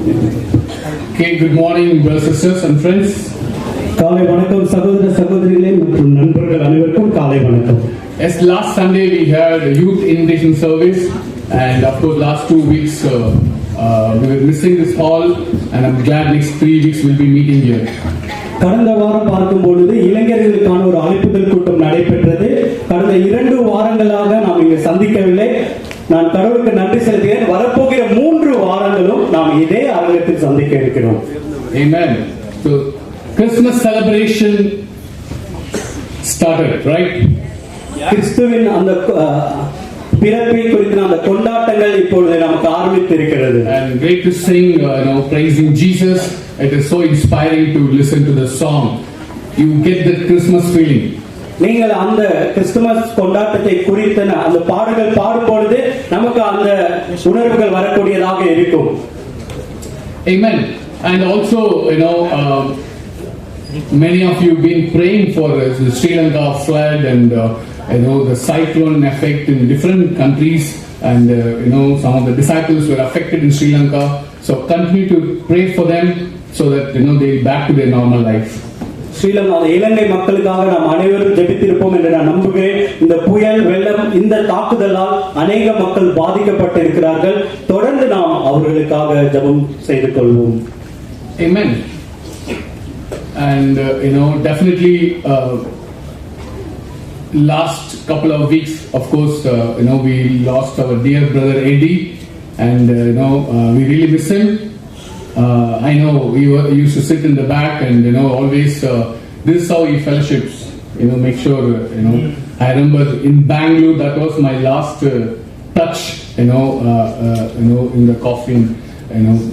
Okay, good morning, brothers, sisters and friends. காலை வணக்கம் சகோதர சகோதரிகளே மற்றும் நண்பர்கள் அனைவருக்கும் காலை வணக்கம். As last Sunday we had a youth invitation service, and of course last 2 weeks we were missing this hall, and I'm glad next 3 weeks we'll be meeting here. கடந்த வாரம் பார்க்கும் பொழுது இளைஞர்களுக்கான ஒரு அழைப்புதல் கூட்டம் நடைபெற்றது. கடந்த 2 வாரங்களாக நாம் இங்கு சந்திக்கவில்லை. நான் கடவுளுக்கு நன்றி செலுத்துகிறேன். வரப்போகிற 3 வாரங்களும் நாம் இதே அரங்கத்தில் சந்திக்க இருக்கிறோம். Amen. So Christmas celebration started, right? கிறிஸ்துவின் அந்த பிறப்பை குறித்த அந்த கொண்டாட்டங்கள் இப்பொழுது நமக்கு ஆரம்பித்திருக்கிறது. And great to sing, praising Jesus. It is so inspiring to listen to the song. You get the Christmas feeling. நீங்கள் அந்த கிறிஸ்துமஸ் கொண்டாட்டத்தை குறித்த அந்த பாடல்கள் பாடும் பொழுது நமக்கு அந்த உணர்வுகள் வரக்கூடியதாக இருக்கும். Amen. And also, many of you have been praying for the Sri Lanka flood and the cyclone effect in different countries, and some of the disciples were affected in Sri Lanka. So continue to pray for them so that they'll be back to their normal life. Sri Lanka இலங்கை மக்களுக்காக நாம் அனைவரும் ஜெபித்திருப்போம் என்று நான் நம்புகிறேன். இந்த புயல் வெள்ளம் இந்த தாக்குதலால் அநேக மக்கள் பாதிக்கப்பட்டிருக்கிறார்கள். தொடர்ந்து நாம் அவர்களுக்காக ஜெபம் செய்து கொள்வோம். Amen. And definitely last couple of weeks, of course, we lost our dear brother Eddie, and we really miss him. I know he used to sit in the back, and always this is how he fellowships. Make sure I remember in Bangalore that was my last touch. In the coffin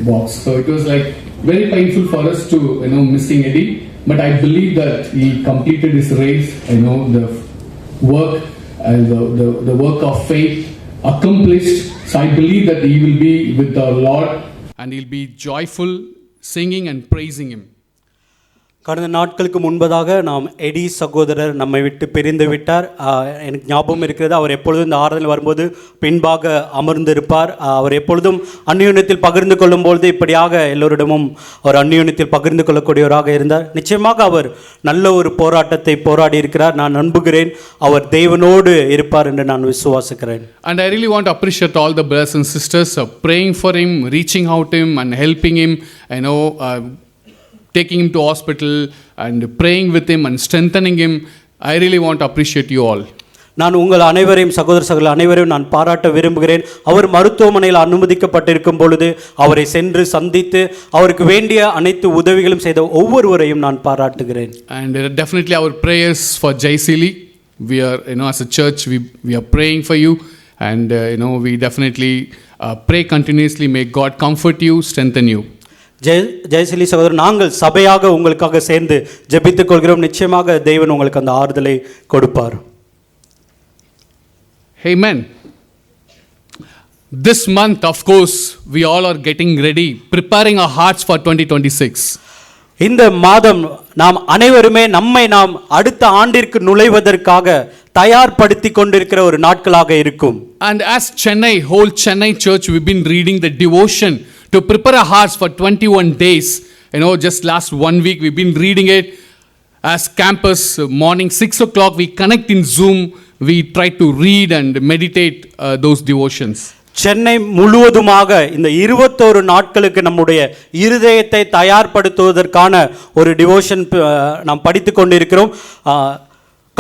box. So it was like very painful for us to missing Eddie, but I believe that he completed his race. The work and the work of faith accomplished. So I believe that he will be with the Lord, and he'll be joyful singing and praising him. கடந்த நாட்களுக்கு முன்பதாக நாம் eddy சகோதரர் நம்மை விட்டு பிரிந்து விட்டார். எனக்கு ஞாபகம் இருக்கிறது, அவர் எப்பொழுதும் இந்த ஆராதனை வரும்போது பின்பாக அமர்ந்திருப்பார். அவர் எப்பொழுதும் அந்நியுன்யத்தில் பகிர்ந்து கொள்ளும்பொழுது இப்படியாக எல்லோரிடமும் அவர் அந்நியுன்யத்தில் பகிர்ந்து கொள்ளக்கூடியவராக இருந்தார். நிச்சயமாக அவர் நல்ல ஒரு போராட்டத்தை போராடி இருக்கிறார். நான் நம்புகிறேன் அவர் தேவனோடு இருப்பார் என்று நான் விசுவாசிக்கிறேன். And I really want to appreciate all the brothers and sisters praying for him, reaching out to him and helping him, taking him to hospital and praying with him and strengthening him. I really want to appreciate you all. நான் உங்கள் அனைவரையும் சகோதர அனைவரையும் நான் பாராட்ட விரும்புகிறேன். அவர் மருத்துவமனையில் அனுமதிக்கப்பட்டிருக்கும் பொழுது அவரை சென்று சந்தித்து அவருக்கு வேண்டிய அனைத்து உதவிகளும் செய்த ஒவ்வொருவரையும் நான் பாராட்டுகிறேன். And definitely our prayers for Jaisili. We are as a church we are praying for you, and we definitely pray continuously. May God comfort you, strengthen you. Jayaseeli சகோதரர், நாங்கள் சபையாக உங்களுக்காக சேர்ந்து ஜெபித்துக் கொள்கிறோம். நிச்சயமாக தேவன் உங்களுக்கு அந்த ஆறுதலை கொடுப்பார். Amen. This month, of course, we all are getting ready, preparing our hearts for 2026. இந்த மாதம் நாம் அனைவருமே நாம் அடுத்த ஆண்டிற்கு நுழைவதற்காக தயார்படுத்தி கொண்டிருக்கிற ஒரு நாட்களாக இருக்கும். And as whole Chennai church, we've been reading the devotion to prepare our hearts for 21 days. Just last 1 week we've been reading it. As campus, morning 6 o'clock we connect in Zoom. We try to read and meditate those devotions. Chennai முழுவதுமாக இந்த 21 நாட்களுக்கு நம்முடைய இருதயத்தை தயார்படுத்துவதற்கான ஒரு devotion நாம் படித்து கொண்டிருக்கிறோம்.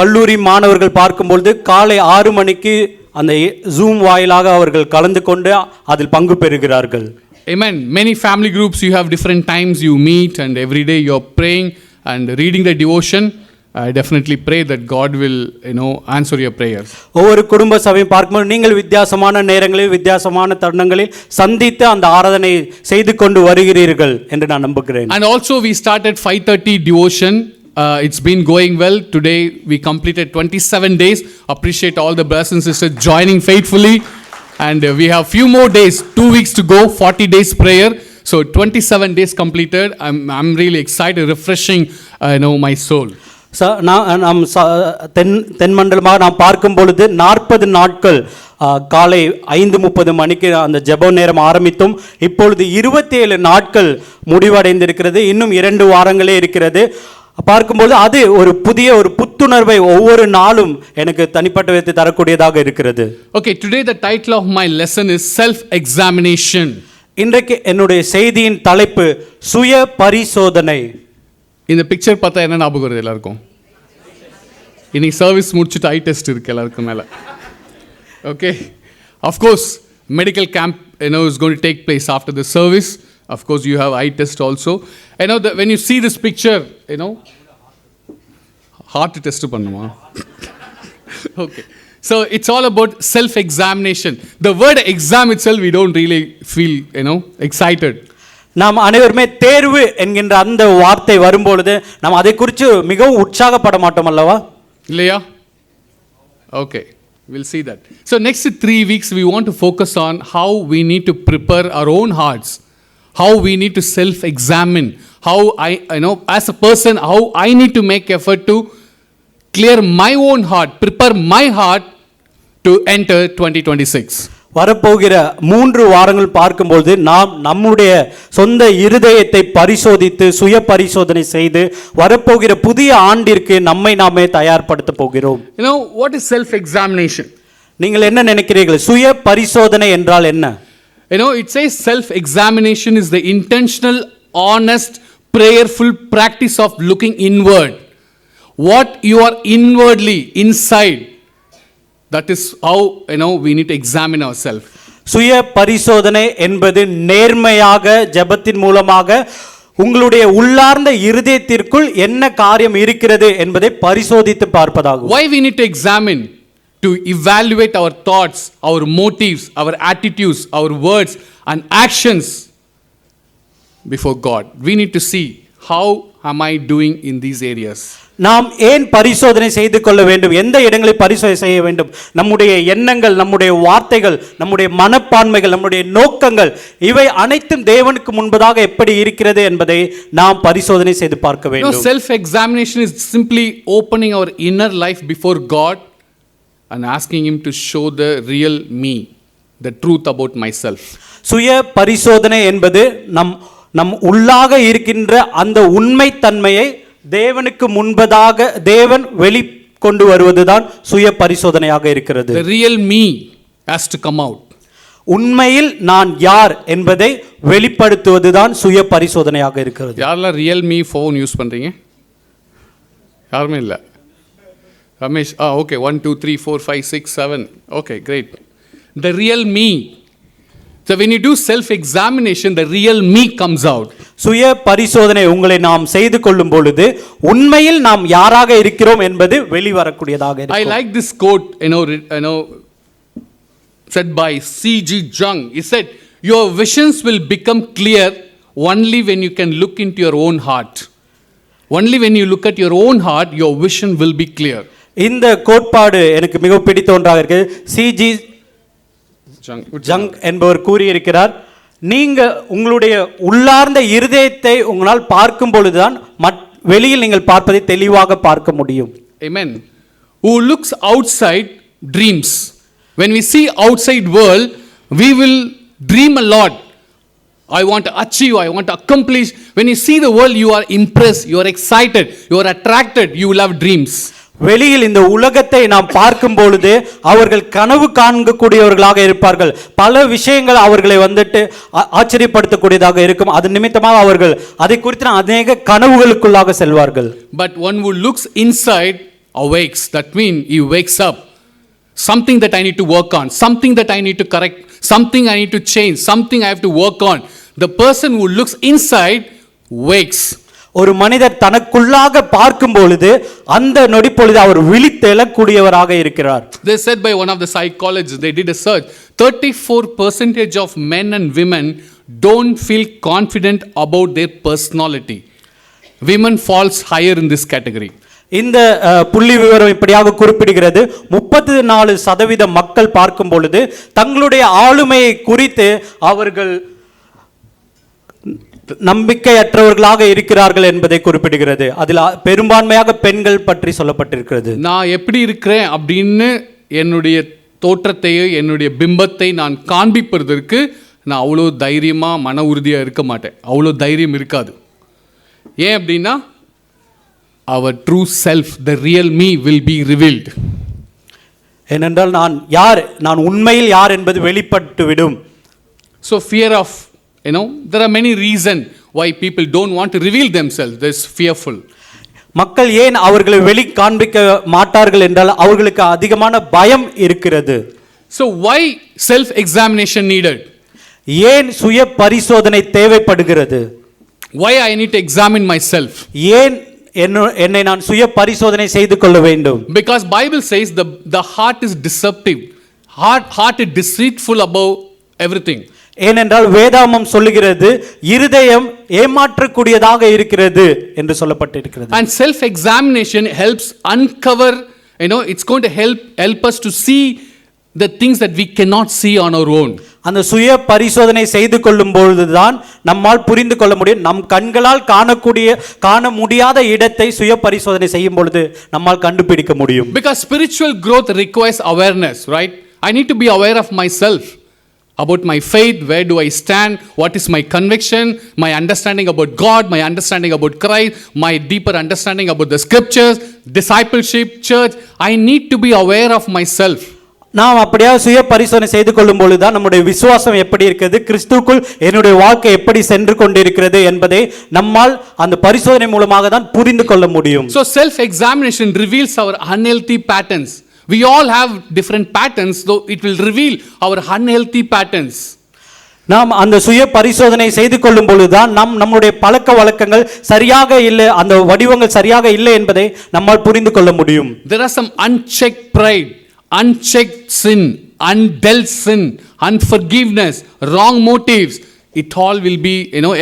கல்லூரி மாணவர்கள் பார்க்கும்பொழுது காலை 6 மணிக்கு அந்த ஜூம் வாயிலாக அவர்கள் கலந்து கொண்டு அதில் பங்கு பெறுகிறார்கள். Amen. Many family groups, you have different times you meet, and every day you are praying and reading the devotion. I definitely pray that God will answer your prayers. ஒவ்வொரு குடும்ப சபையும் பார்க்கும்போது நீங்கள் வித்தியாசமான நேரங்களில் வித்தியாசமான தருணங்களில் சந்தித்து அந்த ஆராதனை செய்து கொண்டு வருகிறீர்கள் என்று நான் நம்புகிறேன். And also we started 5:30 devotion. It's been going well. Today we completed 27 days. Appreciate all the brothers and sisters joining faithfully. And we have few more days, 2 weeks to go, 40 days prayer. So 27 days completed. I'm really excited, refreshing my soul. நாம் தென் மண்டலமாக நாம் பார்க்கும் பொழுது 40 நாட்கள் காலை 5:30 மணிக்கு அந்த ஜெப நேரம் ஆரம்பித்தும் இப்பொழுது 27 நாட்கள் முடிவடைந்திருக்கிறது. இன்னும் 2 வாரங்களே இருக்கிறது. பார்க்கும்போது அது ஒரு புதிய ஒரு புத்துணர்வை ஒவ்வொரு நாளும் எனக்கு தனிப்பட்ட விதத்தை தரக்கூடியதாக இருக்கிறது. Okay, today the title of my lesson is self-examination. இன்றைக்கு என்னுடைய செய்தியின் தலைப்பு சுய பரிசோதனை. இந்த பிக்சர் பார்த்தா என்ன ஞாபகம் வருது எல்லாருக்கும்? இன்னைக்கு சர்வீஸ் முடிச்சுட்டு ஐ டெஸ்ட் இருக்கு எல்லாருக்கும் மேலே. Okay, of course medical camp is going to take place after the service. Of course, you have eye test also. When you see this picture, heart test பண்ணுமா? Okay. So it's all about self-examination. The word exam itself, we don't really feel, excited. நாம் அனைவருமே தேர்வு என்கின்ற அந்த வார்த்தை வரும்பொழுது நாம் அதை குறித்து மிகவும் உற்சாகப்பட மாட்டோம் அல்லவா? இல்லையா? Okay, we'll see that. So next 3 weeks we want to focus on how we need to prepare our own hearts, how we need to self-examine, how as a person, how I need to make effort to clear my own heart, prepare my heart to enter 2026. வரப்போகிற 3 வாரங்கள் பார்க்கும்போது நாம் நம்முடைய சொந்த இருதயத்தை பரிசோதித்து சுய பரிசோதனை செய்து வரப்போகிற புதிய ஆண்டிற்கு நம்மை நாமே தயார்படுத்த போகிறோம். What is self-examination? நீங்கள் என்ன நினைக்கிறீர்கள்? சுய பரிசோதனை என்றால் என்ன? It says self-examination is the intentional, honest, prayerful practice of looking inward. What you are inwardly, inside, that is how we need to examine ourselves. சுய பரிசோதனை என்பது நேர்மையாக ஜெபத்தின் மூலமாக உங்களுடைய உள்ளார்ந்த இருதயத்திற்குள் என்ன காரியம் இருக்கிறது என்பதை பரிசோதித்து பார்ப்பதாகும். Why we need to examine? To evaluate our thoughts, our motives, our attitudes, our words and actions before God. We need to see how am I doing in these areas. நாம் ஏன் பரிசோதனை செய்து கொள்ள வேண்டும்? எந்த இடங்களில் பரிசோதனை செய்ய வேண்டும்? நம்முடைய எண்ணங்கள், நம்முடைய வார்த்தைகள், நம்முடைய மனப்பான்மைகள், நம்முடைய நோக்கங்கள் இவை அனைத்தும் தேவனுக்கு முன்பதாக எப்படி இருக்கிறது என்பதை நாம் பரிசோதனை செய்து பார்க்க வேண்டும். Self examination is simply opening our inner life before God and asking him to show the real me, the truth about myself. சுய பரிசோதனை என்பது நம் உள்ளாக இருக்கின்ற அந்த உண்மை தன்மையை தேவனுக்கு முன்பதாக தேவன் வெளிக்கொண்டு வருவதுதான் சுய பரிசோதனையாக இருக்கிறது. The real me has to come out. உண்மையில் நான் யார் என்பதை வெளிப்படுத்துவதுதான் சுய பரிசோதனையாக இருக்கிறது. யாரெல்லாம் ரியல் மீ ஃபோன் யூஸ் பண்றீங்க? யாருமே இல்லை. Ramesh, okay, 1, 2, 3, 4, 5, 6, 7. Okay, great. The real me. So when you do self-examination, the real me comes out. சுய பரிசோதனை உங்களை நாம் செய்து கொள்ளும் பொழுது உண்மையில் நாம் யாராக இருக்கிறோம் என்பது வெளிவரக்கூடியதாக இருக்கும். I like this quote, said by C.G. Jung. He said, your visions will become clear only when you can look into your own heart. Only when you look at your own heart, your vision will be clear. இந்த கோட்பாடு எனக்கு மிகவும் பிடித்த ஒன்றாக இருக்கு. C.G. Junk என்பவர் கூறியிருக்கிறார், நீங்க உங்களுடைய உள்ளார்ந்த இருதயத்தை உங்களால் பார்க்கும் பொழுதுதான் வெளியில் நீங்கள் பார்ப்பதை தெளிவாக பார்க்க முடியும். Amen. Who looks outside dreams. When we see outside world, we will dream a lot. I want to achieve, I want to accomplish. When you see the world, you are impressed, you are excited, you are attracted, you will have dreams. வெளியில் இந்த உலகத்தை நாம் பார்க்கும் பொழுது அவர்கள் கனவு காணக்கூடியவர்களாக இருப்பார்கள். பல விஷயங்கள் அவர்களை ஆச்சரியப்படுத்தக்கூடியதாக இருக்கும். அது நிமித்தமாக அவர்கள் அதை குறித்து அநேக கனவுகளுக்குள்ளாக செல்வார்கள். But one who looks inside awakes. That means he wakes up. Something that I need to work on, something that I need to correct, something I need to change, something I have to work on. The person who looks inside wakes. ஒரு மனிதர் தனக்குள்ளாக பார்க்கும் பொழுது அந்த நொடி பொழுது அவர் விழித்தெழக்கூடியவராக இருக்கிறார். They said by one of the psychologists, they did a search, 34% of men and women don't feel confident about their personality. Women falls higher in this category. இந்த புள்ளி விவரம் இப்படியாக குறிப்பிடுகிறது. 34% மக்கள் பார்க்கும் பொழுது தங்களுடைய ஆளுமையை குறித்து அவர்கள் நம்பிக்கையற்றவர்களாக இருக்கிறார்கள் என்பதை குறிப்பிடுகிறது. அதில் பெரும்பான்மையாக பெண்கள் பற்றி சொல்லப்பட்டிருக்கிறது. நான் எப்படி இருக்கிறேன் அப்படின்னு என்னுடைய தோற்றத்தையோ என்னுடைய பிம்பத்தை நான் காண்பிப்பதற்கு நான் அவ்வளோ தைரியமாக மன உறுதியாக இருக்க மாட்டேன். அவ்வளோ தைரியம் இருக்காது. ஏன் அப்படின்னா அவர் true self, the real me will be revealed. ஏனென்றால் நான் உண்மையில் யார் என்பது வெளிப்பட்டுவிடும். So fear of there are many reasons why people don't want to reveal themselves. This fearful. மக்கள் ஏன் அவர்களை வெளி காண்பிக்க மாட்டார்கள் என்றால் அவர்களுக்கு அதிகமான பயம் இருக்கிறது. So why self examination needed? ஏன் சுய பரிசோதனை தேவைப்படுகிறது? Why I need to examine myself? ஏன் என்னை நான் சுய பரிசோதனை செய்து கொள்ள வேண்டும்? Because Bible says the heart is deceptive. Heart is deceitful above everything. ஏனென்றால் வேதாமம் சொல்லுகிறது இருதயம் ஏமாற்றக்கூடியதாக இருக்கிறது என்று சொல்லப்பட்டிருக்கிறது. And self examination helps uncover, it's going to help us to see the things that we cannot see on our own. அந்த சுய பரிசோதனை செய்து கொள்ளும் பொழுதுதான் நம்மால் புரிந்து கொள்ள முடியும். நம் கண்களால் காண முடியாத இடத்தை சுய பரிசோதனை செய்யும் பொழுது நம்மால் கண்டுபிடிக்க முடியும். Because spiritual growth requires awareness, right? I need to be aware of myself, about my faith, where do I stand, what is my conviction, my understanding about God, my understanding about Christ, my deeper understanding about the scriptures, discipleship, church. I need to be aware of myself. நாம் அப்படியே சுய பரிசோதனை செய்து கொள்ளும் பொழுதுதான் நம்முடைய விசுவாசம் எப்படி இருக்கிறது, கிறிஸ்துவுக்குள் என்னுடைய வாழ்க்கை எப்படி சென்று கொண்டிருக்கிறது என்பதை நம்மால் அந்த பரிசோதனை மூலமாக தான் புரிந்து கொள்ள முடியும். So self examination reveals our unhealthy patterns. We all have different patterns, though it will reveal our unhealthy patterns. நாம் அந்த சுய பரிசோதனை செய்து கொள்ளும் பொழுதுதான் நம்முடைய பழக்க வழக்கங்கள் சரியாக இல்லை, அந்த வடிவங்கள் சரியாக இல்லை என்பதை நம்மால் புரிந்து கொள்ள முடியும். There are some unchecked pride, unchecked sin, undealt sin, unforgiveness, wrong motives. It all will be,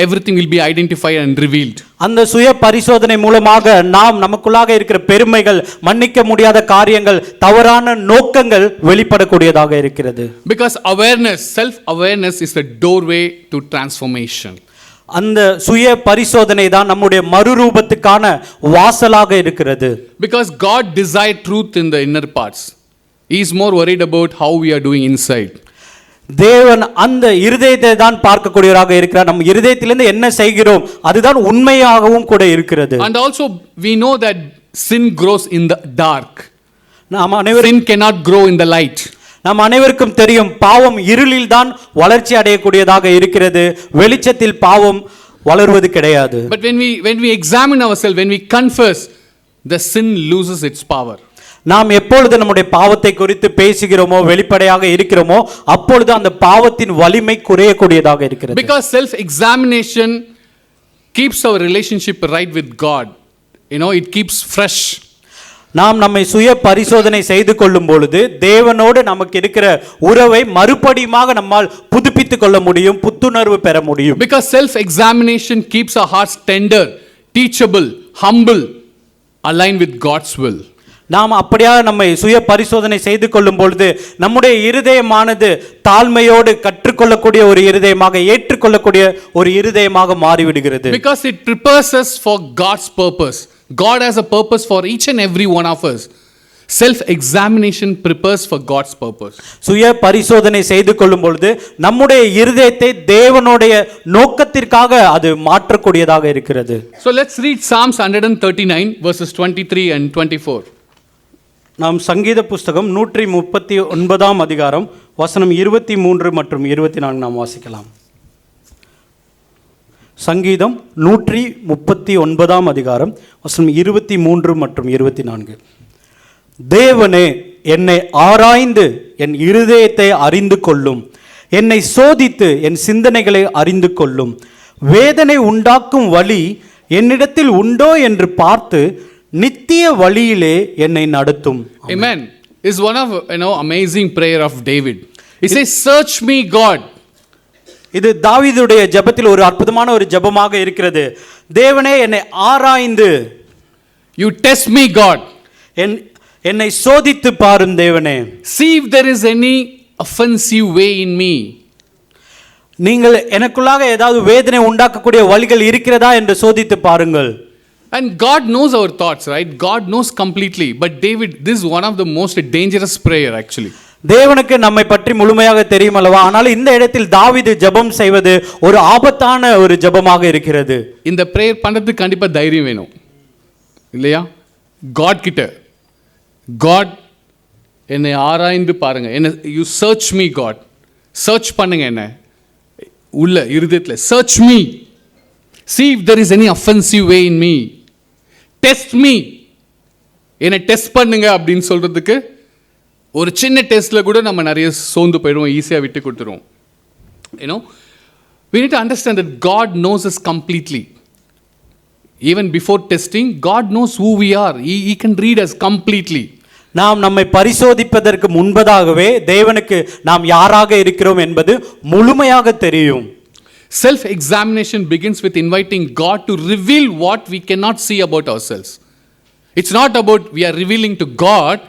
everything will be identified and revealed. அந்த சுய பரிசோதனை மூலமாக நமக்குள்ளாக இருக்கிற பெருமைகள், மன்னிக்க முடியாத காரியங்கள், தவறான நோக்கங்கள் வெளிப்படக்கூடியதாக இருக்கிறது. Because awareness, self awareness is the doorway to transformation. அந்த சுய பரிசோதனை தான் நம்முடைய மறுரூபத்துக்கான வாசலாக இருக்கிறது. Because God desired truth in the inner parts. He is more worried about how we are doing inside. தேவன் அந்த இருதயத்தை தான் பார்க்கக்கூடியவராக இருக்கிறார். நம்ம இருதயத்திலிருந்து என்ன செய்கிறோம் அதுதான் உண்மையாகவும் கூட இருக்கிறது. And also we know that sin grows in the dark. Sin cannot grow in the light. நாம் அனைவருக்கும் தெரியும் பாவம் இருளில் தான் வளர்ச்சி அடையக்கூடியதாக இருக்கிறது, வெளிச்சத்தில் பாவம் வளர்வது கிடையாது. But when we examine ourselves, when we confess, the sin loses its power. நாம் எப்பொழுது நம்முடைய பாவத்தை குறித்து பேசுகிறோமோ, வெளிப்படையாக இருக்கிறோமோ, அப்பொழுது அந்த பாவத்தின் வலிமை குறையக்கூடியதாக இருக்கிறது. Because self examination keeps our relationship right with God. It keeps fresh. நாம் நம்மை சுய பரிசோதனை செய்து கொள்ளும் பொழுது தேவனோடு நமக்கு இருக்கிற உறவை மறுபடியுமாக நம்மால் புதுப்பித்துக் கொள்ள முடியும், புத்துணர்வு பெற முடியும். Because self examination keeps our hearts tender, teachable, humble, aligned with God's will. நாம் அப்படியாக நம்மை சுய பரிசோதனை செய்து கொள்ளும் பொழுது நம்முடைய இருதயமானது தாழ்மையோடு கற்றுக்கொள்ளக்கூடிய ஒரு இருதயமாக, ஏற்றுக்கொள்ளக்கூடிய ஒரு இருதயமாக மாறிவிடுகிறது. Because it prepares us for God's purpose. God has a purpose for each and every one of us. Self examination prepares for God's purpose. சுய பரிசோதனை செய்து கொள்ளும் பொழுது நம்முடைய இருதயத்தை தேவனுடைய நோக்கத்திற்காக அது மாற்றக்கூடியதாக இருக்கிறது. So let's read Psalms 139 verses 23 and 24. நாம் சங்கீத புஸ்தகம் 139 அதிகாரம் வசனம் 23 மற்றும் 24 நாம் வாசிக்கலாம். சங்கீதம் 139 அதிகாரம் வசனம் 23 மற்றும் 24. தேவனே, என்னை ஆராய்ந்து என் இருதயத்தை அறிந்து கொள்ளும், என்னை சோதித்து என் சிந்தனைகளை அறிந்து கொள்ளும், வேதனை உண்டாக்கும் வழி என்னிடத்தில் உண்டோ என்று பார்த்து நித்திய வழியிலே என்னை நடத்தும். Amen. Is one of amazing prayer of David. He says, search me God. இது தாவீதுடைய ஜெபத்தில் ஒரு அற்புதமான ஒரு ஜெபமாக இருக்கிறது. தேவனே, என்னை ஆராய்ந்து, you test me God. என்னை சோதித்து பாரும் தேவனே. See if there is any offensive way in me. நீங்கள் எனக்குள்ளாக ஏதாவது வேதனை உண்டாக்கக்கூடிய வழிகள் இருக்கிறதா என்று சோதித்து பாருங்கள். And God knows our thoughts, right? God knows completely. But David, this is one of the most dangerous prayer actually. தேவனுக்கு நம்மை பற்றி முழுமையாக தெரியும் அல்லவா? ஆனால் இந்த இடத்தில் தாவீது ஜெபம் செய்வது ஒரு ஆபத்தான ஒரு ஜெபமாக இருக்கிறது. இந்த பிரேயர் பண்றதுக்கு கண்டிப்பா தைரியம் வேணும் இல்லையா? God கிட்ட, God என்னை ஆராய்ந்து பாருங்க, என்ன you search me God, search பண்ணுங்க என்ன உள்ள இருதயத்தில், search me, see if there is any offensive way in me, test me, என்னை டெஸ்ட் பண்ணுங்க அப்படின்னு சொல்றதுக்கு ஒரு சின்ன டெஸ்ட்ல கூட நம்ம நிறைய சோர்ந்து போயிடுவோம், ஈஸியாக விட்டு கொடுத்துருவோம். You know we need to understand that God knows us completely. Even before testing, God knows who we are. He can read us completely. நாம் நம்மை பரிசோதிப்பதற்கு முன்பதாகவே தேவனுக்கு நாம் யாராக இருக்கிறோம் என்பது முழுமையாக தெரியும். Self examination begins with inviting God to reveal what we cannot see about ourselves. It's not about we are revealing to God.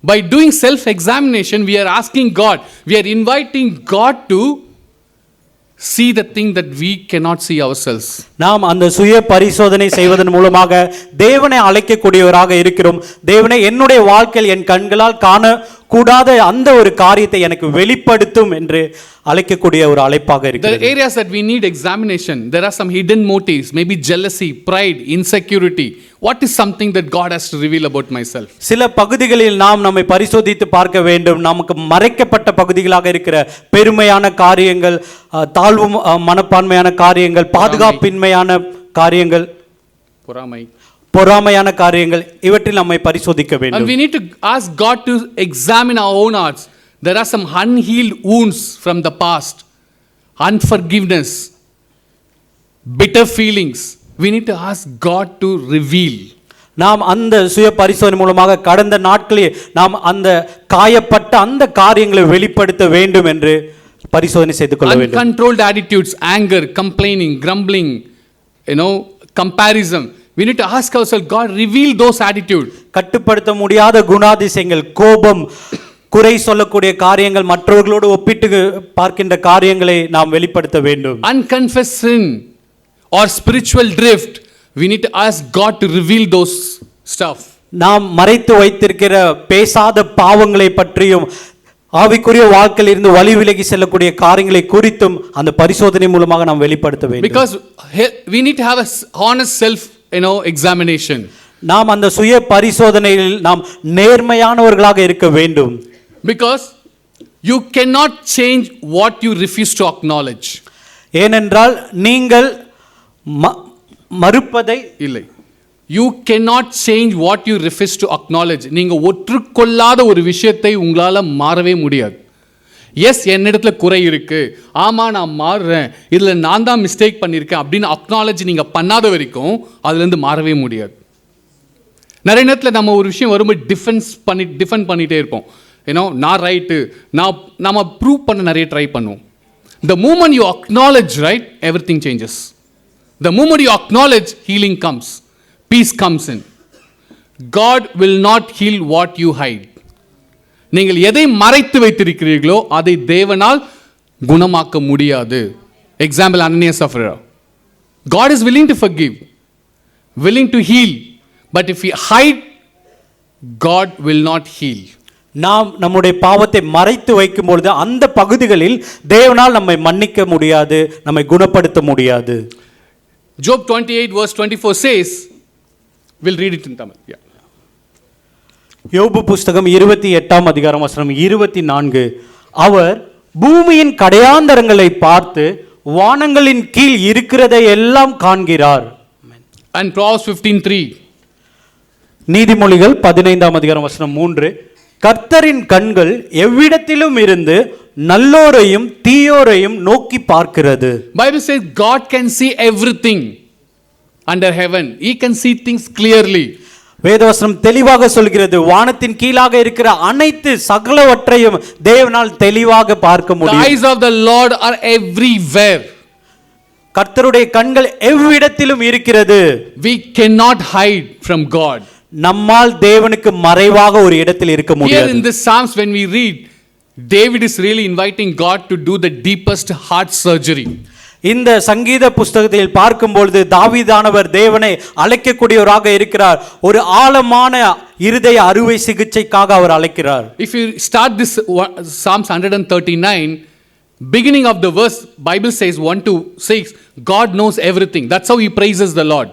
By doing self examination, we are asking God, we are inviting God to see the thing that we cannot see ourselves. நாம் அந்த சுய பரிசோதனை செய்வதன் மூலமாக தேவனை அழைக்கக்கூடியவராக இருக்கிறோம். தேவனை என்னுடைய வாழ்க்கையில் என் கண்களால் காண கூடாத அந்த ஒரு காரியத்தை எனக்கு வெளிப்படுத்தும் என்று அழைக்கக்கூடிய ஒரு அழைப்பாக இருக்கிறது. The areas that we need examination, there are some hidden motives, maybe jealousy, pride, insecurity. What is something that God has to reveal about myself? சில பகுதிகளில் நாம் நம்மை பரிசோதித்து பார்க்க வேண்டும். நமக்கு மறைக்கப்பட்ட பகுதிகளாக இருக்கிற பெருமையான காரியங்கள், தாழ்வு மனப்பான்மையான காரியங்கள், பாதுகாப்பின்மையான காரியங்கள், பொறாமையான காரியங்கள், இவற்றில் நம்மை பரிசோதிக்க வேண்டும். And we need to ask God to examine our own hearts. There are some unhealed wounds from the past, unforgiveness, bitter feelings. We need to ask God to reveal. நாம் அந்த சுய பரிசோதனை மூலமாக கடந்த நாட்களில் நாம் அந்த காயப்பட்ட அந்த காரியங்களை வெளிப்படுத்த வேண்டும் என்று பரிசோதனை செய்து கொள்ள வேண்டும். Uncontrolled attitudes, anger, complaining, grumbling, comparison. We need to ask ourselves, God, reveal those attitudes. கட்டுப்படுத்த முடியாத குணாதிசயங்கள், கோபம், குறை சொல்லக்கூடிய காரியங்கள், மற்றவர்களோடு ஒப்பிட்டு பார்க்கின்ற காரியங்களை நாம் வெளிப்படுத்த வேண்டும். Unconfessed sin or spiritual drift, we need to ask God to reveal those stuff. நாம் மறைத்து வைத்திருக்கிற பேசாத பாவங்களை பற்றியும் ஆவிக்குரிய வாழ்க்கையில் இருந்து வழி விலகி செல்லக்கூடிய காரியங்களை குறித்தும் அந்த பரிசோதனை மூலமாக நாம் வெளிப்படுத்த வேண்டும். Because we need to have a honest self examination. நாம் அந்த சுய பரிசோதனையில் நாம் நேர்மையானவர்களாக இருக்க வேண்டும். Because you cannot change what you refuse to acknowledge. ஏனென்றால் நீங்கள் மறுப்பதை இல்லை. You cannot change what you refuse to acknowledge. நீங்க ஒற்றுக்கொள்ளாத ஒரு விஷயத்தை உங்களால மாறவே முடியாது. எஸ், என்னிடத்துல குறை இருக்கு, ஆமா நான் மாறுறேன், இதுல நான் தான் மிஸ்டேக் பண்ணியிருக்கேன் அப்படின்னு அக்னாலஜ் நீங்க பண்ணாத வரைக்கும் அதுலேருந்து மாறவே முடியாது. நிறைய நேரத்தில் நம்ம ஒரு விஷயம் வரும்போது டிஃபெண்ட் பண்ணிட்டே இருப்போம். நான் ரைட்டு, நம்ம ப்ரூவ் பண்ண நிறைய ட்ரை பண்ணுவோம். The moment you acknowledge, right, everything changes. The moment you acknowledge, healing comes, peace comes in. God will not heal what you hide. நீங்கள் எதை மறைத்து வைத்திருக்கிறீர்களோ அதை தேவனால் குணமாக்க முடியாது. Example, Ananias and Sapphira. God is willing to forgive, willing to heal, but if we hide, God will not heal. நாம் நம்முடைய பாவத்தை மறைத்து வைக்கும் பொழுது அந்த பகுதிகளில் தேவனால் நம்மை மன்னிக்க முடியாது, நம்மை குணப்படுத்த முடியாது. Job 28 verse 24 says, we'll read it in Tamil. Yeah. யோபு புஸ்தகம் 28ஆம் அதிகாரம் வசனம் 24. அவர் பூமியின் கடையாந்தரங்களை பார்த்து வானங்களின் கீழ் இருக்கிறதை எல்லாம் காண்கிறார். And Proverbs 15:3. நீதிமொழிகள் 15ஆம் அதிகாரம் வசனம் 3. கர்த்தரின் கண்கள் எவ்விடத்திலும் இருந்து நல்லோரையும் தீயோரையும் நோக்கி பார்க்கிறது. Bible says God can see everything under heaven. He can see things clearly. வேதவசனம் தெளிவாக சொல்கிறது, வானத்தின் கீழாக இருக்கிற அனைத்து சகலவற்றையும் தேவனால் தெளிவாக பார்க்க முடியும். The eyes of the Lord are everywhere. கர்த்தருடைய கண்கள் எவ்விடத்திலும் இருக்கிறது. We cannot hide from God. நம்மால் தேவனுக்கு மறைவாக ஒரு இடத்தில் இருக்க முடியாது. Here in this Psalms when we read, David is really inviting God to do the deepest heart surgery. இந்த சங்கீத புஸ்தகத்தில் பார்க்கும்பொழுது தாவீதானவர் தேவனை அழைக்கக்கூடியவராக இருக்கிறார். ஒரு ஆழமான இருதய அறுவை சிகிச்சைக்காக அவர் அழைக்கிறார். If you start this Psalms 139, beginning of the verse, Bible says 1 to 6, God knows everything. That's how he praises the Lord.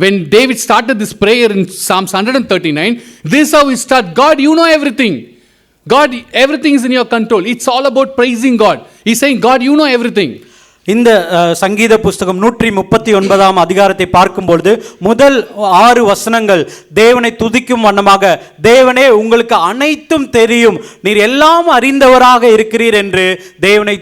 When David started this prayer in Psalms 139, this is how he started. God, you know everything. God, everything is in your control. It's all about praising God. He's saying, God, you know everything. இந்த சங்கீத புஸ்தகம் 139 அதிகாரத்தை பார்க்கும்பொழுது முதல் 6 வசனங்கள் தேவனை துதிக்கும் வண்ணமாக, தேவனே உங்களுக்கு அனைத்தும் தெரியும், நீர் எல்லாம் அறிந்தவராக இருக்கிறீர் என்று தேவனை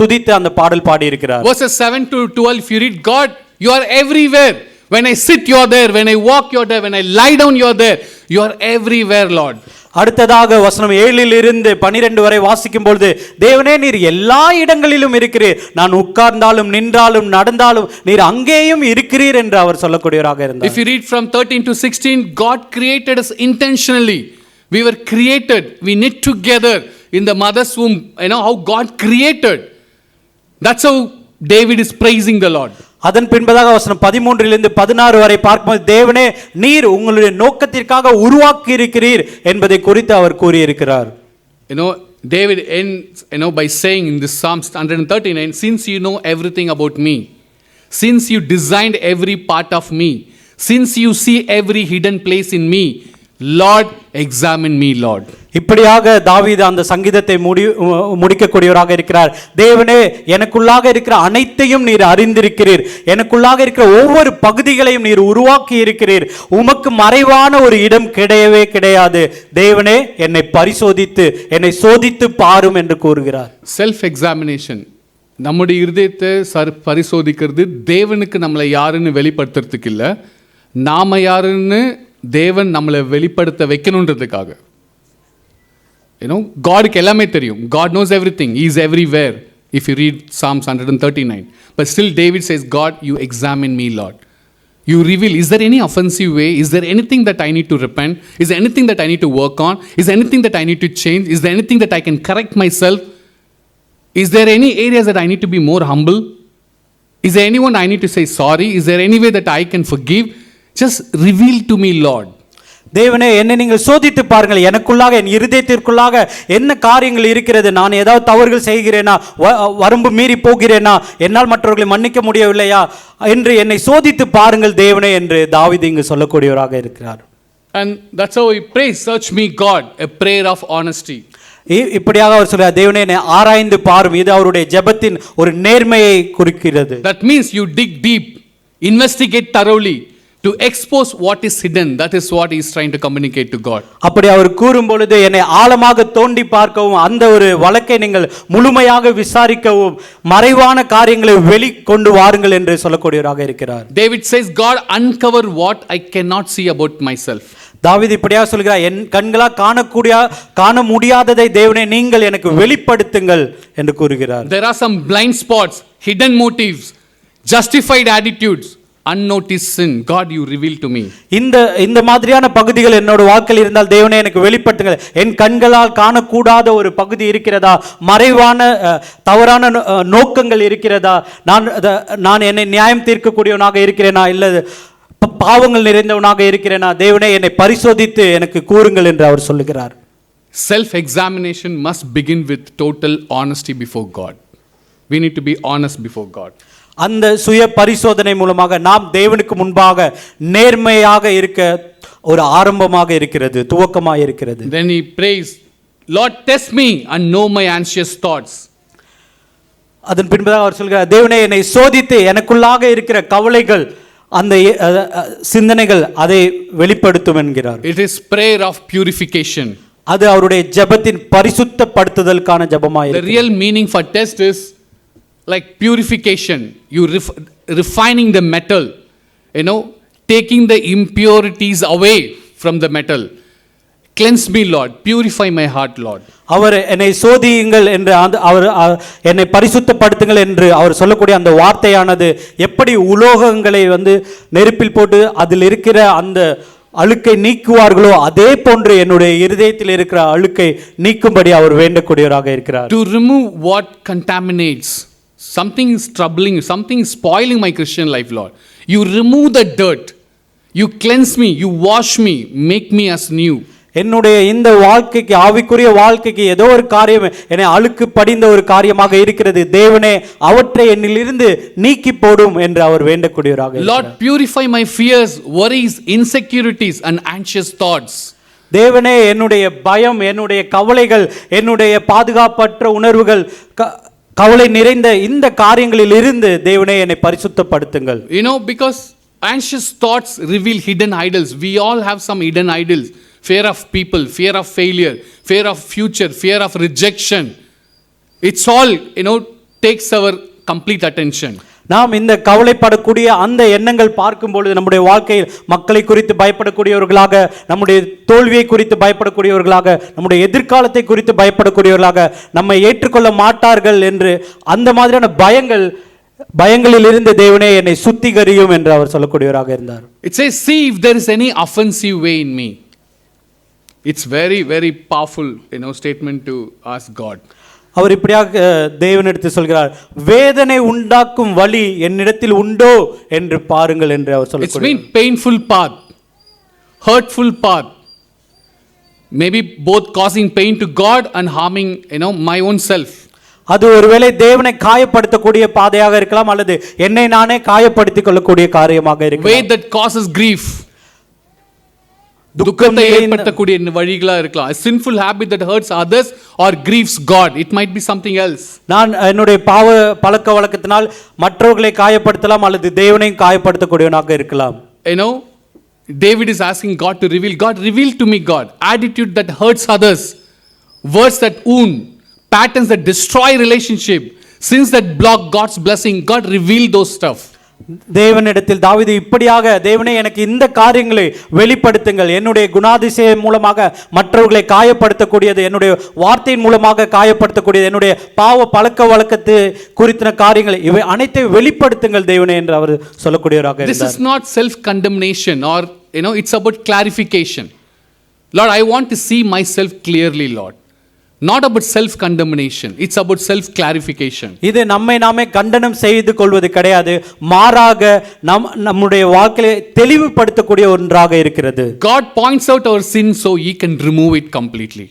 துதித்து அந்த பாடல் பாடி இருக்கிறார். Verses 7 to 12, if you read, God, you are everywhere. When I sit, you are there. When I walk, you are there. When I lie down, you are there. You are everywhere, Lord. அடுத்ததாக வசனம் 7 இருந்து 12 வரை வாசிக்கும் பொழுது, தேவனே நீர் எல்லா இடங்களிலும் இருக்கிறீர், நான் உட்கார்ந்தாலும் நின்றாலும் நடந்தாலும் நீர் அங்கேயும் இருக்கிறீர் என்று அவர் சொல்லக்கூடியவராக இருந்தார். If you read from 13 to 16, God created us intentionally. We were created, we knit together in the mother's womb. You know how God created. That's how David is praising the Lord. அதன் பின்பதாக வசனம் 13 இருந்து 16 வரை பார்க்கும்போது, தேவனே நீர் உங்களுடைய நோக்கத்திற்காக உருவாக்கி இருக்கிறீர் என்பதை குறித்து அவர் கூறியிருக்கிறார். David ends by saying in this Psalms 139, since you know everything about me, since you designed every part of me, since you see every hidden place in me, Lord, examine me, Lord. இப்படியாக தாவீது அந்த சங்கீதத்தை முடிக்கக்கூடியவராக இருக்கிறார். தேவனே எனக்குள்ளாக இருக்கிற அனைத்தையும் நீர் அறிந்திருக்கிறீர், எனக்குள்ளாக இருக்கிற ஒவ்வொரு பகுதிகளையும் நீர் உருவாக்கி இருக்கிறீர், உமக்கு மறைவான ஒரு இடம் கிடையவே கிடையாது, தேவனே என்னை பரிசோதித்து என்னை சோதித்து பாரும் என்று கூறுகிறார். செல்ஃப் எக்ஸாமினேஷன், நம்முடைய இருதயத்தை பரிசோதிக்கிறது தேவனுக்கு நம்மளை யாருன்னு வெளிப்படுத்துறதுக்கு இல்லை, நாம யாருன்னு தேவன் நம்மளை வெளிப்படுத்த வைக்கணுன்றதுக்காக. காடுக்கு எல்லாமே தெரியும். God knows everything. He is everywhere. If you read Psalms 139. But still David says, God, you examine me, Lord. You reveal, is there any offensive way? Is there anything that I need to repent? Is there anything that I need to work on? Is there anything that I need to change? Is there anything that I can correct myself? Is there any areas that I need to be more humble? Is there anyone I need to say sorry? Is there any way that I can forgive? Just reveal to me, Lord. தேவனே என்னை நீங்கள் சோதித்து பாருங்கள், எனக்குள்ளாக என் இருதயத்திற்குள்ளாக என்ன காரியங்கள் இருக்கிறது, நான் ஏதாவது தவறுகள் செய்கிறேனா, வரம்பு மீறி போகிறேனா, என்னால் மற்றவர்களை மன்னிக்க முடியவில்லையா என்று என்னை சோதித்து பாருங்கள் தேவனே என்று தாவீது இங்கு சொல்லக்கூடியவராக இருக்கிறார். And that's how he prays, search me God, a prayer of honesty. இப்படியாக அவர் சொல்றார், தேவனே என்னை ஆராய்ந்து பாரும், இது அவருடைய ஜெபத்தின் ஒரு நேர்மையை குறிக்கிறது. That means you dig deep, investigate thoroughly to expose what is hidden. That is what he is trying to communicate to God. அப்படி அவர் கூறும் பொழுது, என்னை ஆழமாக தோண்டி பார்க்கவும், அந்த ஒரு வழக்கை நீங்கள் முழுமையாக விசாரிக்கவும், மறைவான காரியங்களை வெளிக்கொண்டு வாருங்கள் என்று சொல்லக்கூடியவராக இருக்கிறார். David says, God, uncover what I cannot see about myself. தாவீது இப்படியாக சொல்கிறார், என் கண்களால் காண முடியாததை தேவனே நீங்கள் எனக்கு வெளிப்படுத்துங்கள் என்று கூறுகிறார். There are some blind spots, hidden motives, justified attitudes, unnoticed sin. God, you reveal to me. இந்த மாதிரியான பகுதிகள் என்னோட வாழ்க்கையில் இருந்தால் தேவனே எனக்கு வெளிப்படுத்துங்கள். என் கண்களால் காணக்கூடாத ஒரு பகுதி இருக்கிறதா, மறைவான தவறான நோக்கங்கள் இருக்கிறதா, நான் என்னை நியாயம் தீர்க்கக்கூடியவனாக இருக்கிறேனா, இல்ல பாவங்கள் நிறைந்தவனாக இருக்கிறேனா, தேவனே என்னை பரிசோதித்து எனக்கு கூறுங்கள் என்று அவர் சொல்லுகிறார். Self examination must begin with total honesty before God. We need to be honest before God. அந்த சுய பரிசோதனை மூலமாக நாம் தேவனுக்கு முன்பாக நேர்மையாக இருக்க ஒரு ஆரம்பமாக இருக்கிறது, துவக்கமாக இருக்கிறது. Then he prays, Lord, test me and know my anxious thoughts. அதன் பின்பதாக அவர் சொல்கிறார், தேவனே என்னை சோதித்து எனக்குள்ளாக இருக்கிற கவலைகள், அந்த சிந்தனைகள் அதை வெளிப்படுத்தும் என்கிறார். It is prayer of purification. அது அவருடைய ஜெபத்தின் பரிசுத்தப்படுத்துதலுக்கான ஜெபமாக The real meaning for test is like purification. You refining the metal, taking the impurities away from the metal. Cleanse me, Lord. Purify my heart, Lord. அவர் என்னை சோதியுங்கள் என்று அவர் என்னை பரிசுத்தப்படுத்துங்கள் என்று அவர் சொல்லக்கூடிய அந்த வார்த்தையானது எப்படி உலோகங்களை நெருப்பில் போட்டு அதில் இருக்கிற அந்த அழுக்கை நீக்குவார்களோ அதே போன்று என்னுடைய இருதயத்தில் இருக்கிற அழுக்கை நீக்கும்படி அவர் வேண்டக்கூடியவராக இருக்கிறார். To remove what contaminates, something is troubling, something is spoiling my Christian life, Lord. You remove the dirt, you cleanse me, you wash me, make me as new. என்னுடைய இந்த வாழ்க்கைக்கு, ஆவிக்குரிய வாழ்க்கைக்கு ஏதோ ஒரு காரியம் என்னை அழுக்கு படிந்த ஒரு காரியமாக இருக்கிறது. தேவனே அவற்றை என்னிலிருந்து நீக்கி போடும் என்று அவர் வேண்டக்கூடியவராக இருக்கிறார். Lord, purify my fears, worries, insecurities and anxious thoughts. தேவனே என்னுடைய பயம், என்னுடைய கவலைகள், என்னுடைய பாதுகாப்பற்ற உணர்வுகள், கவலை நிறைந்த இந்த காரியங்களில் இருந்து தேவனே என்னை பரிசுத்தப்படுத்துங்கள். You know, because anxious thoughts reveal hidden idols. We all have some hidden idols. Fear of people, fear of failure, fear of future, fear of rejection. It's all, takes our complete attention. நாம் இந்த கவலைப்படக்கூடிய அந்த எண்ணங்கள் பார்க்கும் பொழுது நம்முடைய வாழ்க்கையில் மக்களை குறித்து பயப்படக்கூடியவர்களாக, நம்முடைய தோல்வியை குறித்து பயப்படக்கூடியவர்களாக, நம்முடைய எதிர்காலத்தை குறித்து பயப்படக்கூடியவர்களாக, நம்மை ஏற்றுக்கொள்ள மாட்டார்கள் என்று அந்த மாதிரியான பயங்களில் இருந்து தேவனே என்னை சுத்திகரியும் என்று அவர் சொல்லக்கூடியவராக இருந்தார். It says, see if there is any offensive way in me. It's very, very powerful, statement to ask God. அவர் இப்படியாக தேவனிடத்தில் சொல்கிறார், வேதனை உண்டாக்கும் வழி என்னிடத்தில் உண்டோ என்று பாருங்கள் என்று அவர் சொல்கிறார். It's been painful path, hurtful path, maybe both causing pain to God and harming, my own self. அது ஒருவேளை தேவனை காயப்படுத்தக்கூடிய பாதையாக இருக்கலாம், அல்லது என்னை நானே காயப்படுத்திக் கொள்ளக்கூடிய காரியமாக இருக்கலாம். Way that causes grief, துக்கத்தை ஏற்படுத்தக்கூடிய வழிகளா இருக்கலாம். A sinful habit that hurts others or grieves God. It might be something else. நான் என்னுடைய பாவ பழக்க வழக்கத்தினால் மற்றவர்களை காயப்படுத்தலாம், அல்லது தேவனையும் காயப்படுத்தக்கூடியவனாக இருக்கலாம். David is asking God to reveal. God, reveal to me, God. Attitude that hurts others, words that wound, patterns that destroy relationship, sins that block God's blessing. God, reveal those stuff. தேவனிடத்தில் தாவீது இப்படியாக, தேவனே எனக்கு இந்த காரியங்களை வெளிப்படுத்துங்கள். என்னுடைய குணாதிசயம் மூலமாக மற்றவர்களை காயப்படுத்தக்கூடியது, என்னுடைய வார்த்தையின் மூலமாக காயப்படுத்தக்கூடியது, என்னுடைய பாவ பழக்க வழக்கத்து குறித்த காரியங்களை, இவை அனைத்தையும் வெளிப்படுத்துங்கள் தேவனே என்று அவர் சொல்லக்கூடியவராக இருந்தார். This is not self condemnation or it's about clarification. Lord, I want to see myself clearly, Lord. Not about self condemnation, it's about self clarification. இது நம்மை நாமே கண்டனம் செய்து கொள்வது கிடையாது, மாறாக நம்முடைய வாழ்க்கையை தெளிவுபடுத்தக்கூடிய ஒன்றாக இருக்கிறது. God points out our sin so he can remove it completely.